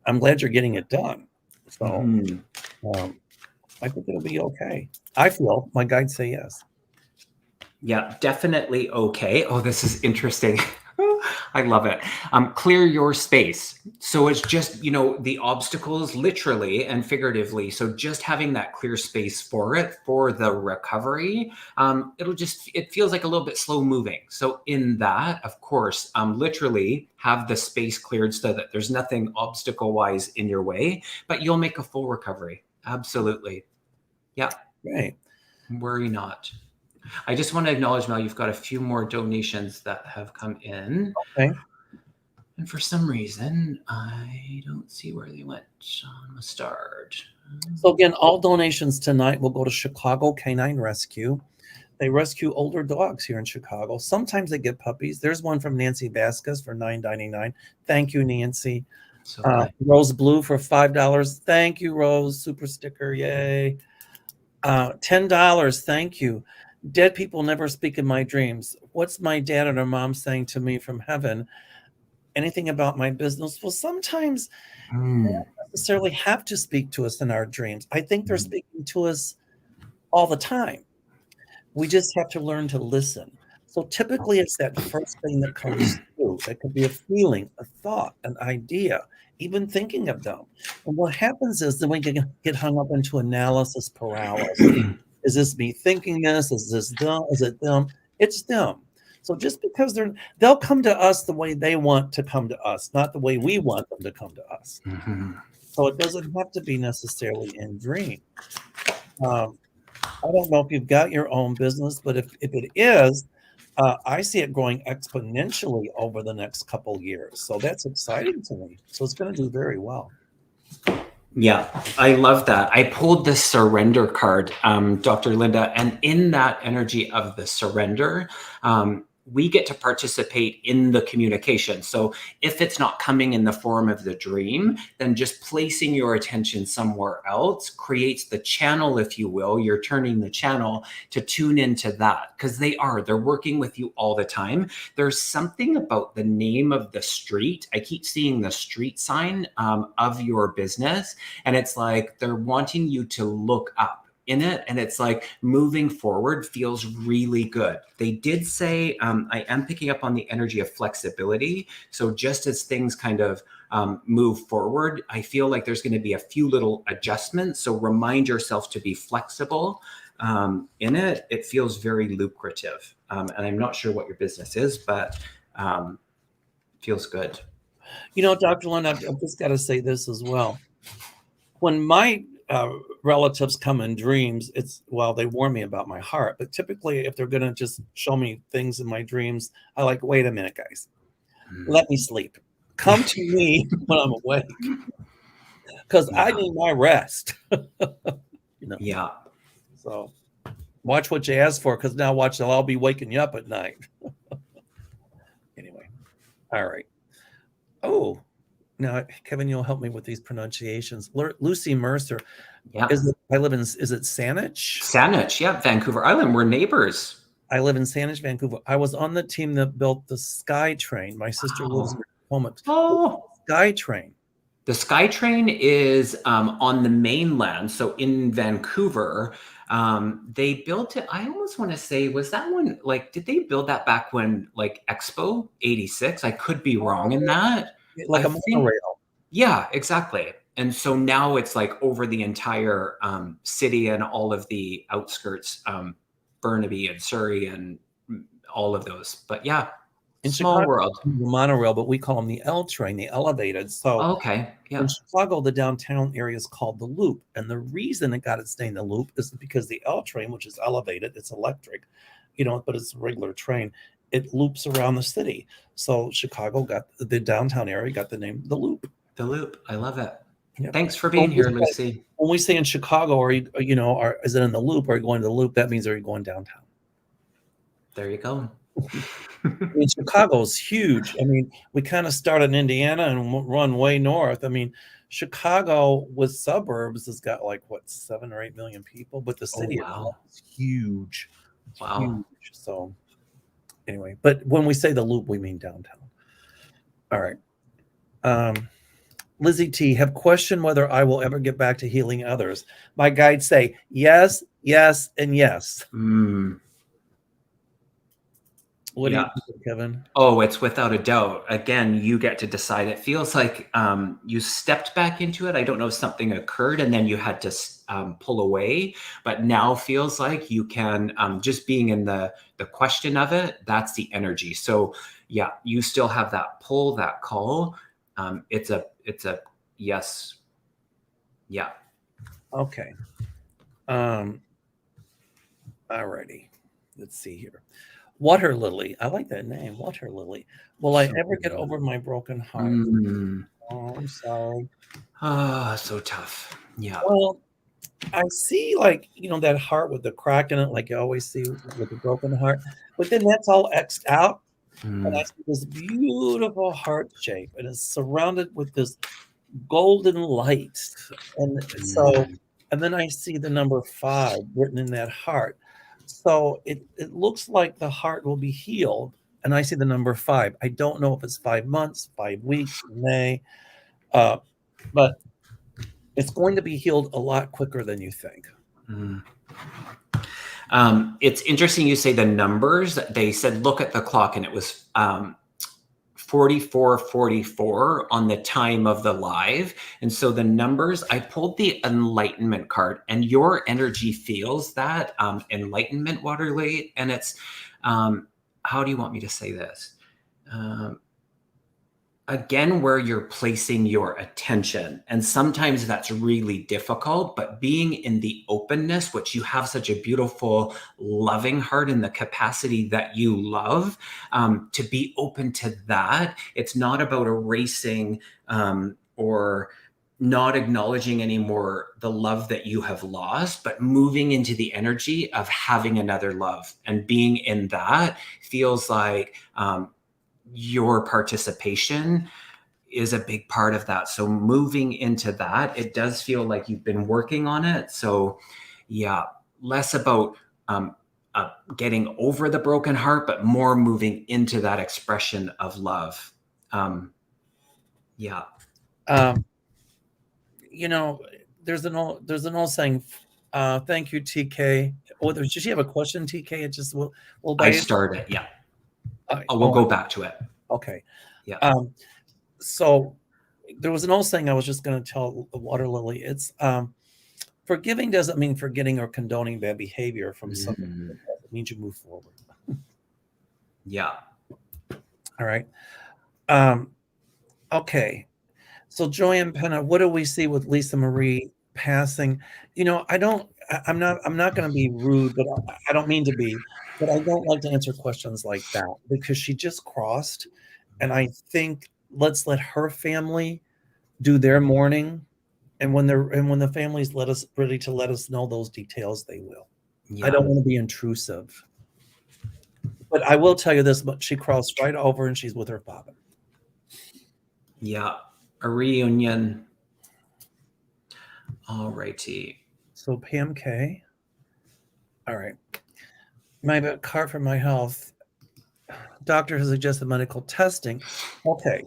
I'm glad you're getting it done. So I think it'll be okay. I feel my guides say yes. Yeah, definitely okay. Oh, this is interesting. I love it. Clear your space. So it's just, the obstacles literally and figuratively. So just having that clear space for it, for the recovery, it feels like a little bit slow moving. So in that, of course, literally have the space cleared so that there's nothing obstacle wise in your way, but you'll make a full recovery. Absolutely. Yeah. Right. Worry not. I just want to acknowledge, Mel, you've got a few more donations that have come in. Okay. And for some reason, I don't see where they went. Mustard. So again, all donations tonight will go to Chicago Canine Rescue. They rescue older dogs here in Chicago. Sometimes they get puppies. There's one from Nancy Vasquez for $9.99. Thank you, Nancy. So Rose Blue for $5. Thank you, Rose. Super sticker. Yay. $10. Thank you. Dead people never speak in my dreams. What's my dad or mom saying to me from heaven? anything about my business? Well, sometimes they Mm. don't necessarily have to speak to us in our dreams. I think they're Mm. speaking to us all the time. We just have to learn to listen. So typically, it's that first thing that comes through. It could be a feeling, a thought, an idea, even thinking of them. And what happens is then we get hung up into analysis paralysis. Is this me thinking this? Is this them? Is it them? It's them. So just because they'll come to us the way they want to come to us, not the way we want them to come to us. Mhm. So it doesn't have to be necessarily in dream. Um, I don't know if you've got your own business, but if it is, I see it growing exponentially over the next couple years. So that's exciting to me. So it's going to do very well. Yeah, I love that. I pulled the surrender card, Dr. Linda, and in that energy of the surrender, we get to participate in the communication. So if it's not coming in the form of the dream, then just placing your attention somewhere else creates the channel, if you will. You're turning the channel to tune into that because they're working with you all the time. There's something about the name of the street. I keep seeing the street sign of your business, and it's like they're wanting you to look up in it, and it's like moving forward feels really good. They did say, I am picking up on the energy of flexibility. So just as things kind of move forward, I feel like there's going to be a few little adjustments. So remind yourself to be flexible in it. It feels very lucrative. And I'm not sure what your business is, but feels good. Dr. Lynn, I've just got to say this as well. When my relatives come in dreams, they warn me about my heart. But typically, if they're going to just show me things in my dreams, I like, wait a minute, guys, let me sleep. Come to me when I'm awake, because I need my rest. Yeah. So watch what you ask for, because now watch, I'll be waking you up at night. Anyway, all right. Oh, now, Kevin, you'll help me with these pronunciations. Lucy Mercer. Yeah. Is it Saanich? Saanich, yeah, Vancouver Island. We're neighbors. I live in Saanich, Vancouver. I was on the team that built the SkyTrain. My sister lives in Tacoma. Oh, SkyTrain. The SkyTrain is on the mainland. So in Vancouver, they built it. I almost want to say, was that one did they build that back when Expo 86? I could be wrong in that. Like a monorail. Yeah, exactly. And so now it's over the entire city and all of the outskirts, Burnaby and Surrey and all of those. But yeah, In small Chicago, world. the monorail, but we call them the L train, the elevated. So Okay, yeah. in Chicago, the downtown area is called the Loop. And the reason it got its name, the Loop, is because the L train, which is elevated, it's electric, but it's a regular train. It loops around the city. So Chicago the downtown area got the name the Loop. The Loop. I love it. Yeah. Thanks for being here, Lucy. When we say in Chicago, is it in the Loop? Are you going to the Loop? That means are you going downtown? There you go. Chicago is huge. We kind of start in Indiana and run way north. Chicago with suburbs has got 7 or 8 million people, but the city is huge. Wow. Huge. So anyway, but when we say the Loop, we mean downtown. All right. Lizzie T, have questioned whether I will ever get back to healing others. My guides say yes, yes, and yes. What do you think, Kevin? Oh, it's without a doubt. Again, you get to decide. It feels like you stepped back into it. I don't know if something occurred and then you had to pull away, but now feels like you can, just being in the question of it, that's the energy. So yeah, you still have that pull, that call. It's a yes. Yeah. Okay. All righty. Let's see here. Water Lily. I like that name, Water Lily. Will I ever get over my broken heart? Oh, I'm sorry. So tough. Yeah. Well, I see that heart with the crack in it, like you always see with a broken heart. But then that's all X'd out. And I see this beautiful heart shape, and it's surrounded with this golden light. And then I see the number 5 written in that heart. So it looks like the heart will be healed and I see the number 5. I don't know if it's 5 months, 5 weeks, May, uh, but it's going to be healed a lot quicker than you think. Mm. It's interesting you say the numbers. They said, look at the clock, and it was 44:44 on the time of the live. And so the numbers, I pulled the enlightenment card, and your energy feels that enlightenment, Waterley. And it's, how do you want me to say this? Again, where you're placing your attention. And sometimes that's really difficult, but being in the openness, which you have such a beautiful, loving heart in the capacity that you love, to be open to that. It's not about erasing or not acknowledging anymore the love that you have lost, but moving into the energy of having another love. And being in that feels like your participation is a big part of that. So moving into that, it does feel like you've been working on it. So yeah, less about getting over the broken heart, but more moving into that expression of love. Yeah. You know, there's an old saying, thank you, TK. Oh, did she have a question, TK? It just will I started. Yeah. We'll go back to it. Okay. Yeah. So there was an old saying I was just going to tell the Water Lily. It's forgiving doesn't mean forgetting or condoning bad behavior from someone. It means you move forward. Yeah. All right. Okay. So Joanne Penna, what do we see with Lisa Marie passing? I'm not going to be rude, but I don't mean to be, but I don't like to answer questions like that because she just crossed. And I think let's let her family do their mourning. And when the families ready to let us know those details, they will. Yeah. I don't want to be intrusive. But I will tell you this, but she crossed right over and she's with her father. Yeah. A reunion. All righty. So Pam K. All right. My card for my health. Doctor has suggested medical testing. Okay.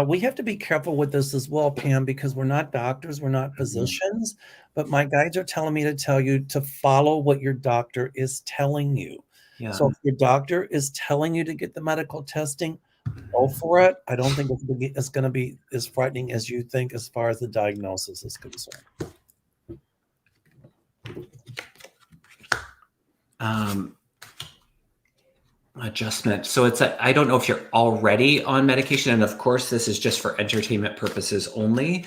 We have to be careful with this as well, Pam, because we're not doctors, we're not physicians, but my guides are telling me to tell you to follow what your doctor is telling you. Yeah. So if your doctor is telling you to get the medical testing, go for it. I don't think it's going to be as frightening as you think as far as the diagnosis is concerned. Adjustment. So I don't know if you're already on medication. And of course, this is just for entertainment purposes only.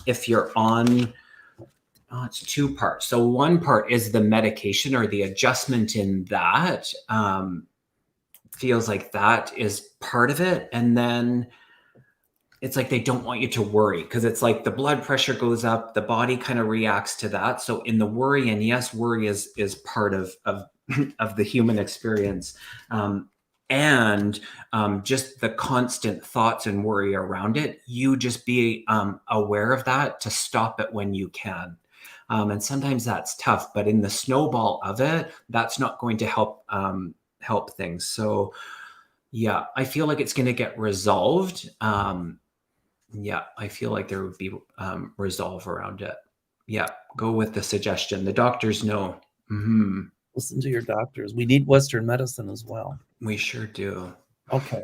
If you're on, it's 2 parts. So one part is the medication or the adjustment in that. Feels like that is part of it. And then it's like they don't want you to worry because it's like the blood pressure goes up, the body kind of reacts to that. So in the worry, and yes, worry is part of the human experience, and just the constant thoughts and worry around it. You just be aware of that to stop it when you can. And sometimes that's tough, but in the snowball of it, that's not going to help things. So yeah, I feel like it's going to get resolved. Yeah, I feel like there would be resolve around it. Yeah, go with the suggestion. The doctors know. Mm-hmm. Listen to your doctors. We need Western medicine as well. We sure do. Okay.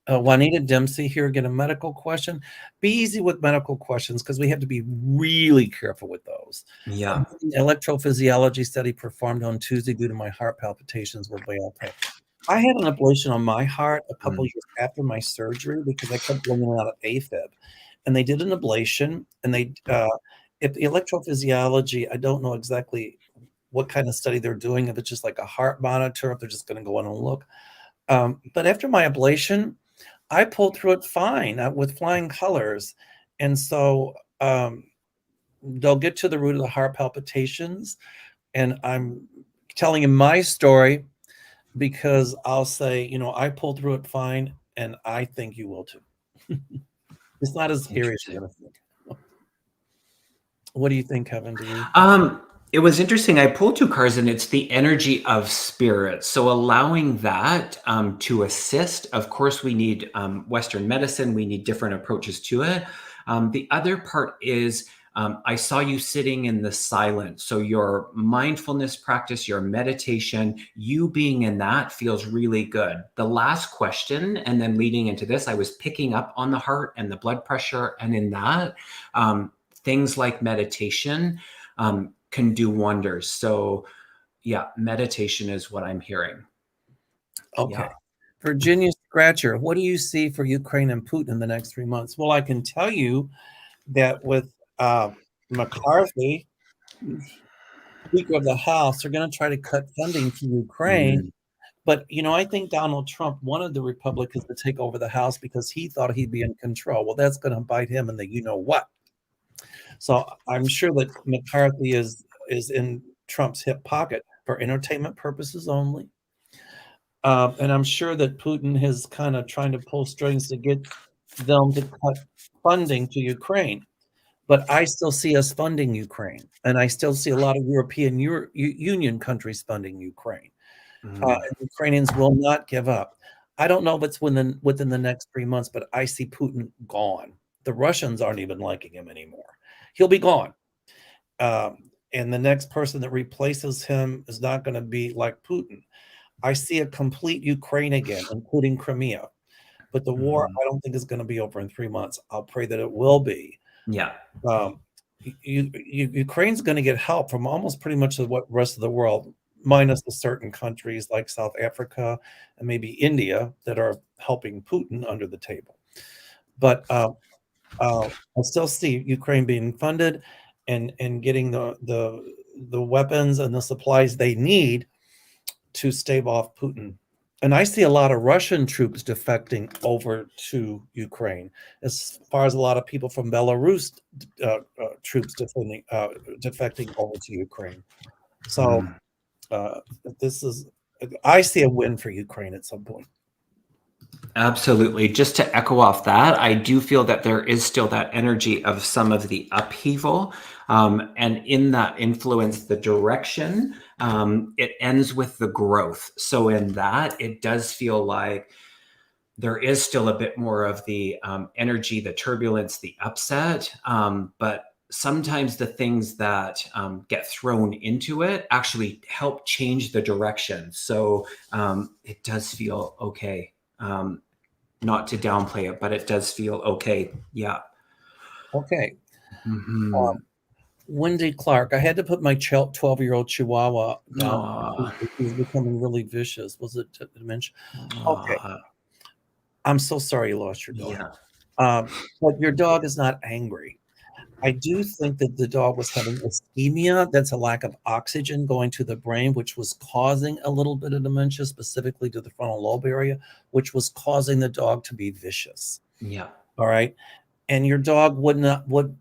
Juanita Dempsey here, get a medical question. Be easy with medical questions because we have to be really careful with those. Yeah. Electrophysiology study performed on Tuesday due to my heart palpitations were way okay. I had an ablation on my heart a couple years after my surgery because I kept blowing out of AFib. And they did an ablation, and if the electrophysiology, I don't know exactly what kind of study they're doing, if it's just like a heart monitor, if they're just going to go in and look. But after my ablation, I pulled through it fine with flying colors. And so they'll get to the root of the heart palpitations. And I'm telling you my story because I'll say, I pulled through it fine, and I think you will too. It's not as scary as you're going to think. What do you think, Kevin? It was interesting. I pulled two cards, and it's the energy of spirit. So allowing that to assist. Of course, we need Western medicine. We need different approaches to it. The other part is I saw you sitting in the silence. So your mindfulness practice, your meditation, you being in that feels really good. The last question, and then leading into this, I was picking up on the heart and the blood pressure, and in that, things like meditation. Can do wonders. So, yeah, meditation is what I'm hearing. Okay. Yeah. Virginia Scratcher, what do you see for Ukraine and Putin in the next 3 months? Well, I can tell you that with McCarthy, Speaker of the House, they're going to try to cut funding to Ukraine. Mm, But, I think Donald Trump wanted the Republicans to take over the House because he thought he'd be in control. Well, that's going to bite him in the what. So I'm sure that McCarthy is in Trump's hip pocket for entertainment purposes only. And I'm sure that Putin is kind of trying to pull strings to get them to cut funding to Ukraine. But I still see us funding Ukraine, and I still see a lot of European Union countries funding Ukraine. mm, And Ukrainians will not give up. I don't know if it's within the next 3 months, but I see Putin gone. The Russians aren't even liking him anymore. He'll be gone. And the next person that replaces him is not going to be like Putin. I see a complete Ukraine again, including Crimea. But the war, mm. I don't think is going to be over in 3 months. I'll pray that it will be. Yeah. Um, Ukraine's going to get help from almost pretty much the rest of the world, minus the certain countries like South Africa and maybe India that are helping Putin under the table. But I still see Ukraine being funded and getting the weapons and the supplies they need to stave off Putin. And I see a lot of Russian troops defecting over to Ukraine, as far as a lot of people from Belarus troops defecting over to Ukraine. So Mm. this is, I see a win for Ukraine at some point. Absolutely. Just to echo off that, I do feel that there is still that energy of some of the upheaval. And in that influence, the direction, it ends with the growth. So, in that, it does feel like there is still a bit more of the energy, the turbulence, the upset. But sometimes the things that get thrown into it actually help change the direction. So it does feel okay. Not to downplay it, but it does feel okay. Yeah. Okay. Mm-hmm. Wendy Clark, I had to put my 12-year-old Chihuahua down. Aw. He's becoming really vicious. Was it dementia? Okay. Aw. I'm so sorry you lost your dog. Yeah. But your dog is not angry. I do think that the dog was having ischemia. That's a lack of oxygen going to the brain, which was causing a little bit of dementia, specifically to the frontal lobe area, which was causing the dog to be vicious. Yeah. All right. And your dog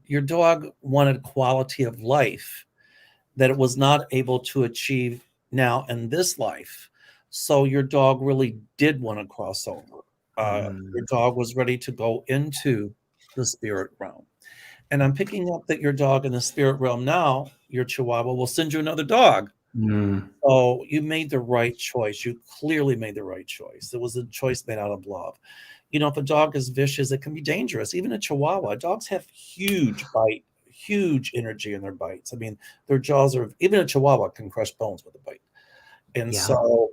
your dog wanted quality of life that it was not able to achieve now in this life. So your dog really did want to cross over. Your Mm. dog was ready to go into the spirit realm. And I'm picking up that your dog in the spirit realm now, your Chihuahua, will send you another dog. Mm. So you made the right choice. You clearly made the right choice. It was a choice made out of love. If a dog is vicious, it can be dangerous. Even a Chihuahua, dogs have huge energy in their bites. I mean, their jaws are, even a Chihuahua can crush bones with a bite. And Yeah. so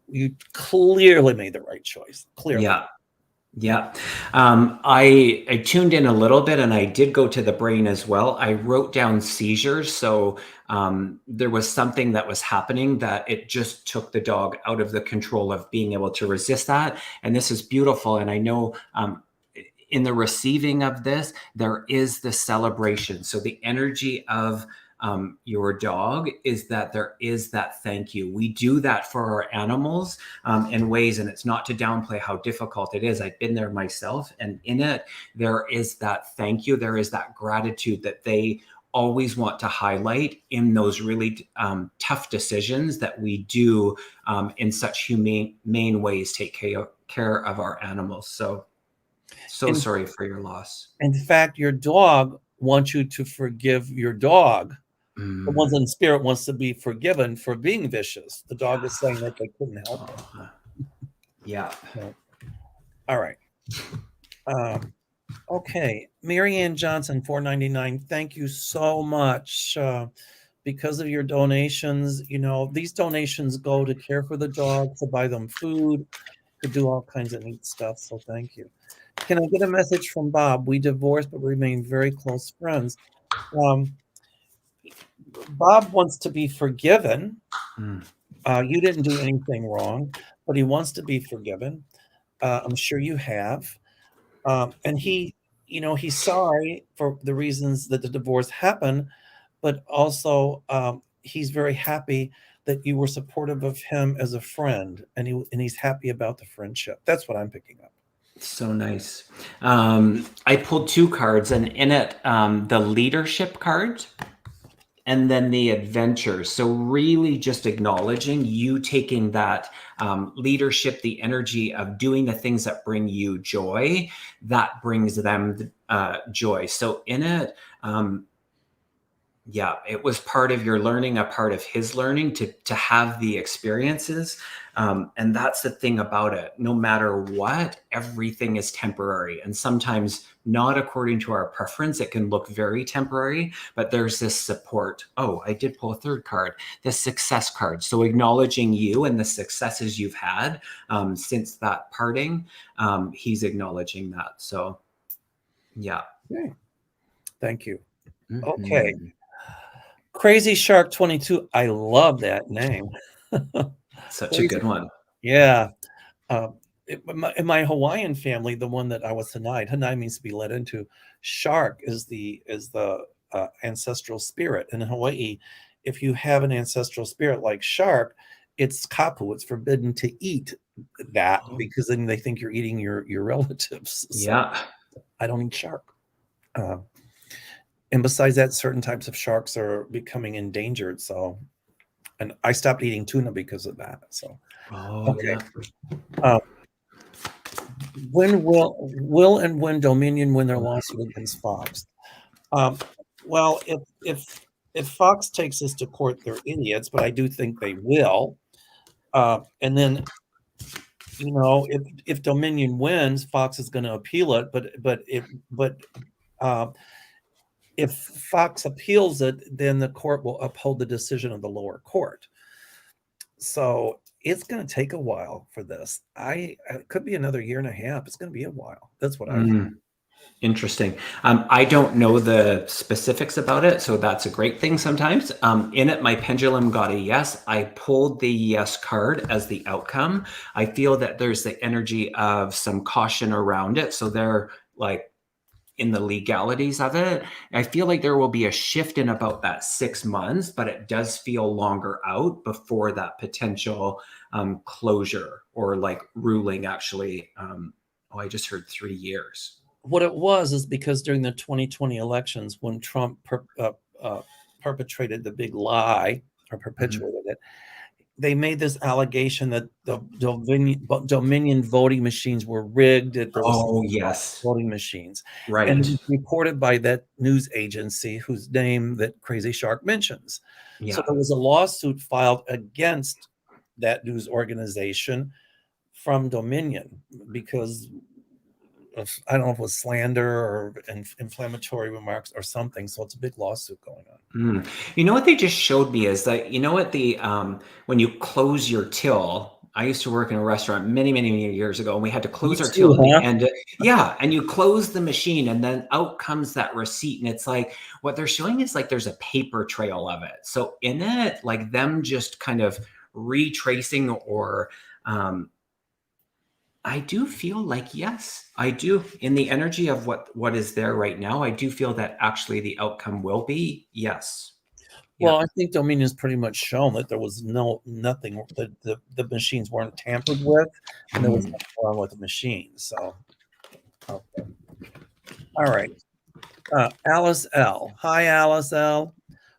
you clearly made the right choice. Clearly. Yeah. Yeah. I tuned in a little bit, and I did go to the brain as well. I wrote down seizures. So there was something that was happening that it just took the dog out of the control of being able to resist that. And this is beautiful. And I know in the receiving of this, there is the celebration. So the energy of your dog is that there is that thank you. We do that for our animals in ways, and it's not to downplay how difficult it is. I've been there myself, and in it, there is that thank you. There is that gratitude that they always want to highlight in those really tough decisions that we do in such humane ways, take care of our animals. So sorry for your loss. In fact, your dog wants you to forgive your dog The ones Mm. in spirit wants to be forgiven for being vicious. The dog is saying that they couldn't help it. Oh, yeah. So, all right. Okay, Marianne Johnson, 499. Thank you so much. Because of your donations, these donations go to care for the dog, to buy them food, to do all kinds of neat stuff. So thank you. Can I get a message from Bob? We divorced, but remain very close friends. Um, Bob wants to be forgiven. Mm. You didn't do anything wrong, but he wants to be forgiven. I'm sure you have. And he's sorry for the reasons that the divorce happened, but also he's very happy that you were supportive of him as a friend, and he's happy about the friendship. That's what I'm picking up. So nice. I pulled two cards, and in it, the leadership card and then the adventure. So really just acknowledging you taking that leadership, the energy of doing the things that bring you joy, that brings them joy. So in it, yeah, it was part of your learning, a part of his learning to have the experiences. And that's the thing about it. No matter what, everything is temporary. And sometimes not according to our preference. It can look very temporary, but there's this support. Oh, I did pull a third card, the success card. So acknowledging you and the successes you've had since that parting, he's acknowledging that. So yeah. Okay. Thank you. Okay. Mhm. Crazy Shark 22. I love that name. Such a Crazy. good one. Yeah. In my Hawaiian family, the one that I was Hanai means to be led into. Shark is the ancestral spirit. And in Hawaii, if you have an ancestral spirit like shark, it's kapu. It's forbidden to eat that Oh, because then they think you're eating your relatives. So yeah. I don't eat shark. Uh, and besides that, certain types of sharks are becoming endangered. So, and I stopped eating tuna because of that. So, Oh, okay. yeah. Uh, when Dominion win their lawsuit against Fox? Well, if Fox takes this to court, they're idiots, but I do think they will. And then if Dominion wins, Fox is going to appeal it. Uh, if Fox appeals it, then the court will uphold the decision of the lower court. So it's going to take a while for this. It could be another year and a half. It's going to be a while. That's what I. Interesting. I don't know the specifics about it, so that's a great thing sometimes. In it, my pendulum got a yes. I pulled the yes card as the outcome. I feel that there's the energy of some caution around it. So they're like in the legalities of it. I feel like there will be a shift in about that 6 months, but it does feel longer out before that potential closure or like ruling actually. I just heard 3 years. What it was is because during the 2020 elections, when Trump perpetrated the big lie or Mhm. perpetuated it, they made this allegation that the Dominion voting machines were rigged, that there was Oh, something wrong yes. with voting machines. And it Right. was reported by that news agency whose name that Crazy Shark mentions. So Yeah. there was a lawsuit filed against that news organization from Dominion because I don't know if it was slander or inflammatory remarks or something. So it's a big lawsuit going on. Mm. You know what they just showed me is that you know what the when you close your till. I used to work in a restaurant many, many, many years ago, and we had to Me close our till too, at the huh? end. Yeah, and you close the machine, and then out comes that receipt, and it's like what they're showing is like there's a paper trail of it. So in it, like them just kind of retracing or I do feel like yes, I do. In the energy of what is there right now, I do feel that actually the outcome will be yes. Well, Yeah. I think Dominion has pretty much shown that there was nothing, the machines weren't tampered with, and there was Mm. nothing wrong with the machines. So, okay. All right. Alice L. Hi, Alice L.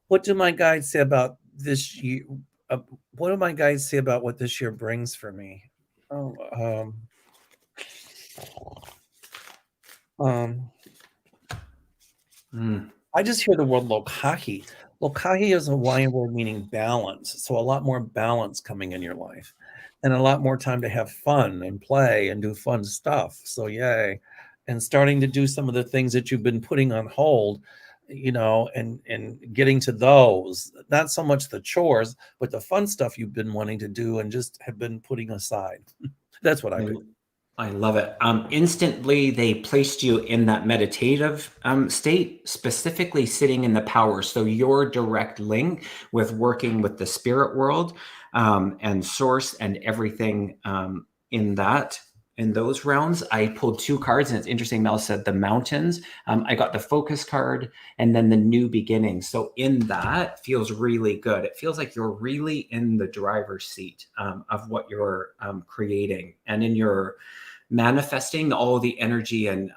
What do my guides say about this year? Uh, what do my guides say about what this year brings for me? Oh, um, Mm. I just hear the word lokahi. Well, kahi is a Hawaiian word meaning balance. So a lot more balance coming in your life and a lot more time to have fun and play and do fun stuff. So yay. And starting to do some of the things that you've been putting on hold, and getting to those, not so much the chores, but the fun stuff you've been wanting to do and just have been putting aside. That's what I I, pick. I love it. Instantly, they placed you in that meditative state, specifically sitting in the power. So your direct link with working with the spirit world and source and everything in that. In those realms, I pulled two cards, and it's interesting. Mel said the mountains. I got the focus card and then the new beginning. So in that feels really good. It feels like you're really in the driver's seat of what you're creating, and in your manifesting all the energy and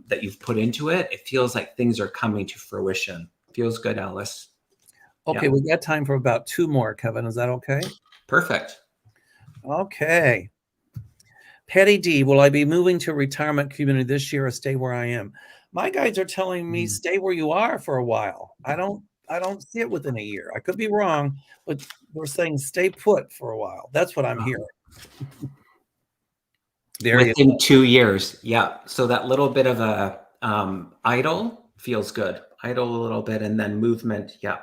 that you've put into it. It feels like things are coming to fruition. Feels good, Alice. Okay, Yeah. we got time for about two more, Kevin. Is that okay? Perfect. Okay. Patty D, will I be moving to a retirement community this year or stay where I am? My guides are telling me stay where you are for a while. I don't see it within a year. I could be wrong, but we're saying stay put for a while. That's what I'm hearing. There you Within 2 years. Yeah. So that little bit of a idle feels good. Idle a little bit and then movement. Yeah.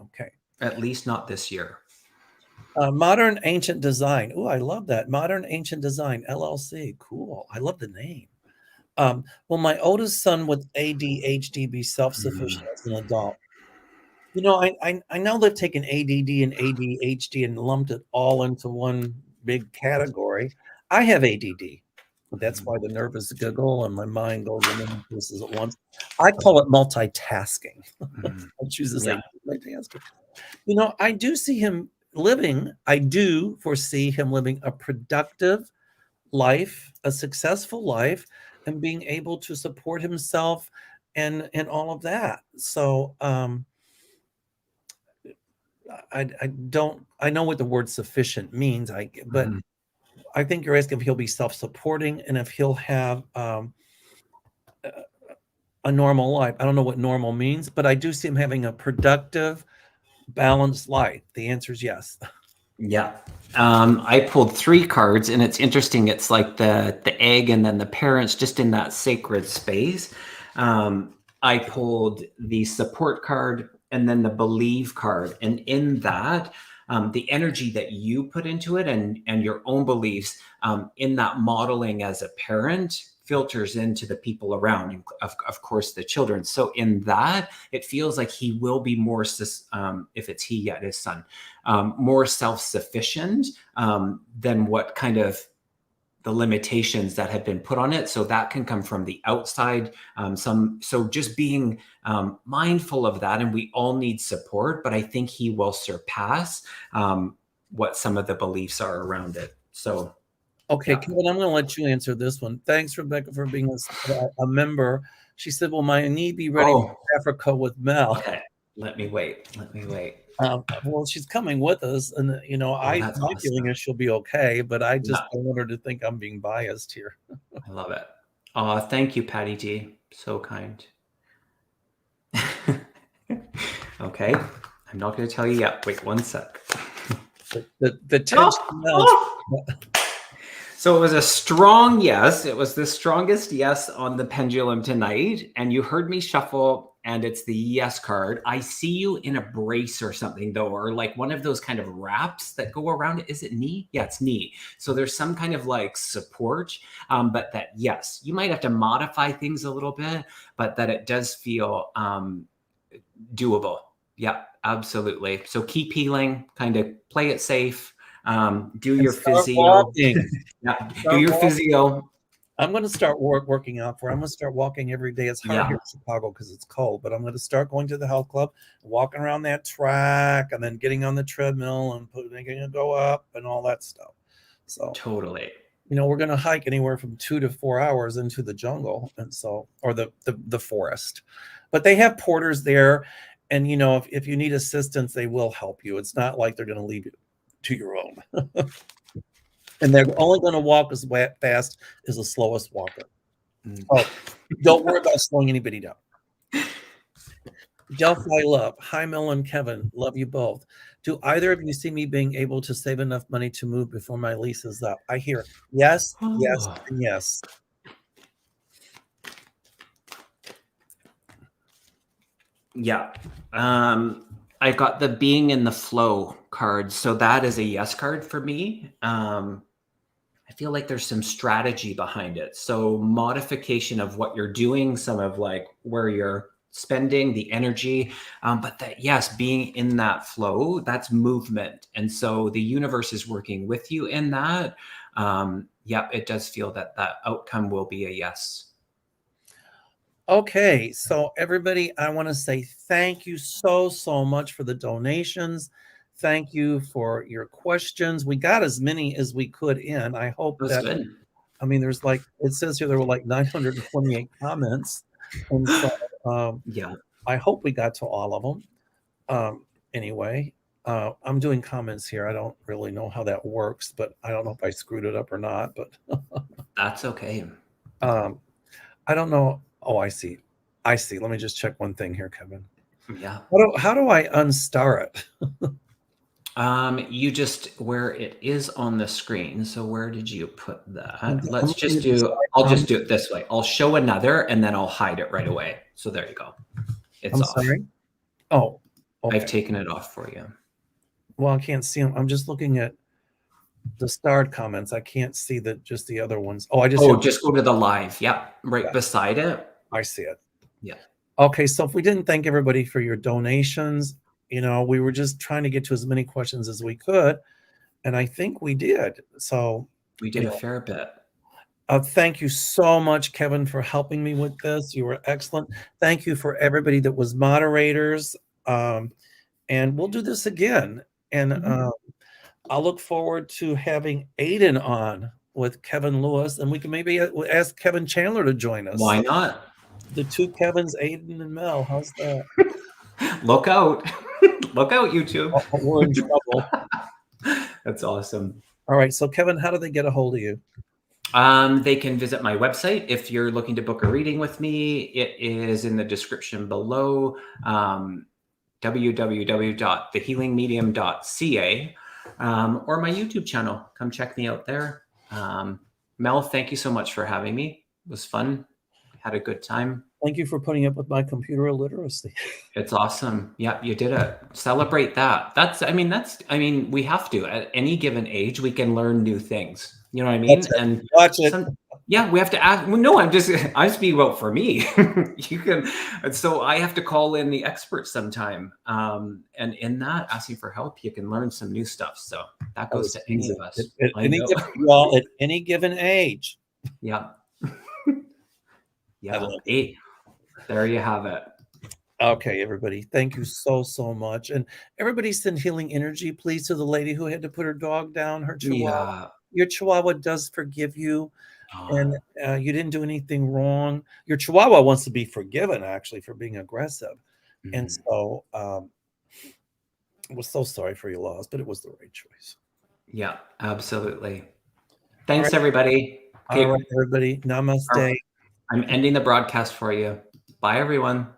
Okay. At least not this year. Modern Ancient Design. Oh, I love that. Modern Ancient Design, LLC. Cool. I love the name. Will my oldest son with ADHD be self-sufficient as an adult? I know they've taken ADD and ADHD and lumped it all into one big category. I have ADD. That's why the nervous giggle and my mind goes in many places at once. I call it multitasking. I choose to say Yeah. multitasking. I do foresee him living a productive life, a successful life, and being able to support himself and all of that. So I know what the word sufficient means. But Mhm. I think you're asking if he'll be self-supporting and if he'll have a normal life. I don't know what normal means, but I do see him having a productive, balanced life. The answer is yes. Yeah. I pulled three cards, and it's interesting. It's like the egg and then the parents just in that sacred space. I pulled the support card and then the believe card. And in that, the energy that you put into it and your own beliefs in that modeling as a parent filters into the people around, and of course, the children. So in that, it feels like he will be more, if it's he, yet his son, more self-sufficient than what kind of the limitations that have been put on it. So that can come from the outside. So just being mindful of that, and we all need support, but I think he will surpass what some of the beliefs are around it. So Okay, yeah. Kevin, I'm going to let you answer this one. Thanks, Rebecca, for being a member. She said, "Will my knee be ready Oh, for Africa with Mel?" okay. Let me wait. Let me wait. Well, she's coming with us, and Oh, that's my feeling awesome. is she'll be okay, but I just Yeah, don't want her to think I'm being biased here. I love it. Oh, thank you, Patty G. So kind. Okay. I'm not going to tell you yet. Wait 1 sec. The tension mounts. Oh! So it was a strong yes. It was the strongest yes on the pendulum tonight. And you heard me shuffle, and it's the yes card. I see you in a brace or something, though, or like one of those kind of wraps that go around it. Is it knee? Yeah, it's knee. So there's some kind of like support, but that, yes, you might have to modify things a little bit, but that it does feel doable. Yeah, absolutely. So keep healing, kind of play it safe, do And your start physio. walking. Yeah, do Start your walking. physio. I'm going to start working out for. I'm going to start walking every day. It's hard Yeah, here in Chicago because it's cold, but I'm going to start going to the health club, walking around that track, and then getting on the treadmill and making it go up and all that stuff. So, totally. we're going to hike anywhere from 2 to 4 hours into the jungle, and so or the forest. But they have porters there, and if you need assistance, they will help you. It's not like they're going to leave you to your own. And they're only going to walk as fast as the slowest walker. Mm. Oh, don't worry about slowing anybody down. Delphi Love. Hi, Mel and Kevin. Love you both. Do either of you see me being able to save enough money to move before my lease is up? I hear yes, yes, Oh. and yes. Yeah. I got the being in the flow card. So that is a yes card for me. I feel like there's some strategy behind it. So modification of what you're doing, some of like where you're spending the energy. But that, yes, being in that flow, that's movement. And so the universe is working with you in that. Yeah, it does feel that that outcome will be a yes. Okay, so everybody, I want to say thank you so much for the donations. Thank you for your questions. We got as many as we could in. I hope That's that, good. I mean, there's like, it says here there were like 928 comments. And so Yeah. I hope we got to all of them. Anyway, I'm doing comments here. I don't really know how that works, but I don't know if I screwed it up or not. But That's okay. I don't know. Oh, I see. I see. Let me just check one thing here, Kevin. Yeah. How do I unstar it? You just where it is on the screen. So where did you put that? I'm Let's looking just at the do, side I'll just comment. do it this way. I'll show another and then I'll hide it right away. So there you go. It's I'm off. sorry. Oh, I've okay. taken it off for you. Well, I can't see them. I'm just looking at the starred comments. I can't see just the other ones. Oh, I just Oh, hit, just go to the live. Yep. Right yeah, beside it. I see it. Yeah. Okay, so if we didn't thank everybody for your donations, we were just trying to get to as many questions as we could, and I think we did. So, We did a fair bit. thank you so much, Kevin, for helping me with this. You were excellent. Thank you for everybody that was moderators. And we'll do this again. And I'll look forward to having Aiden on with Kevin Lewis, and we can maybe ask Kevin Chandler to join us. Why not? The two Kevins, Aiden and Mel. How's that? Look out. Look out, YouTube. Oh, we're in trouble. That's awesome. All right. So, Kevin, how do they get a hold of you? They can visit my website if you're looking to book a reading with me. It is in the description below. www.thehealingmedium.ca, or my YouTube channel. Come check me out there. Mel, thank you so much for having me. It was fun. Had a good time. Thank you for putting up with my computer illiteracy. It's awesome. Yeah, you did it. Celebrate that. We have to. At any given age, we can learn new things. You know what I mean? And Watch it. yeah, we have to ask. Well, no, I'm speaking about for me. You can, and so I have to call in the experts sometime. And in that, asking for help, you can learn some new stuff. So that goes to any of us. At any given age. Yeah. Yeah. love 8. There you have it. Okay, everybody. Thank you so much. And everybody send healing energy, please, to the lady who had to put her dog down, her chihuahua. Yeah. Your chihuahua does forgive you, Oh. and you didn't do anything wrong. Your chihuahua wants to be forgiven, actually, for being aggressive. And so I was so sorry for your loss, but it was the right choice. Yeah, absolutely. Thanks, everybody. Okay. All right, everybody. Namaste. I'm ending the broadcast for you. Bye, everyone.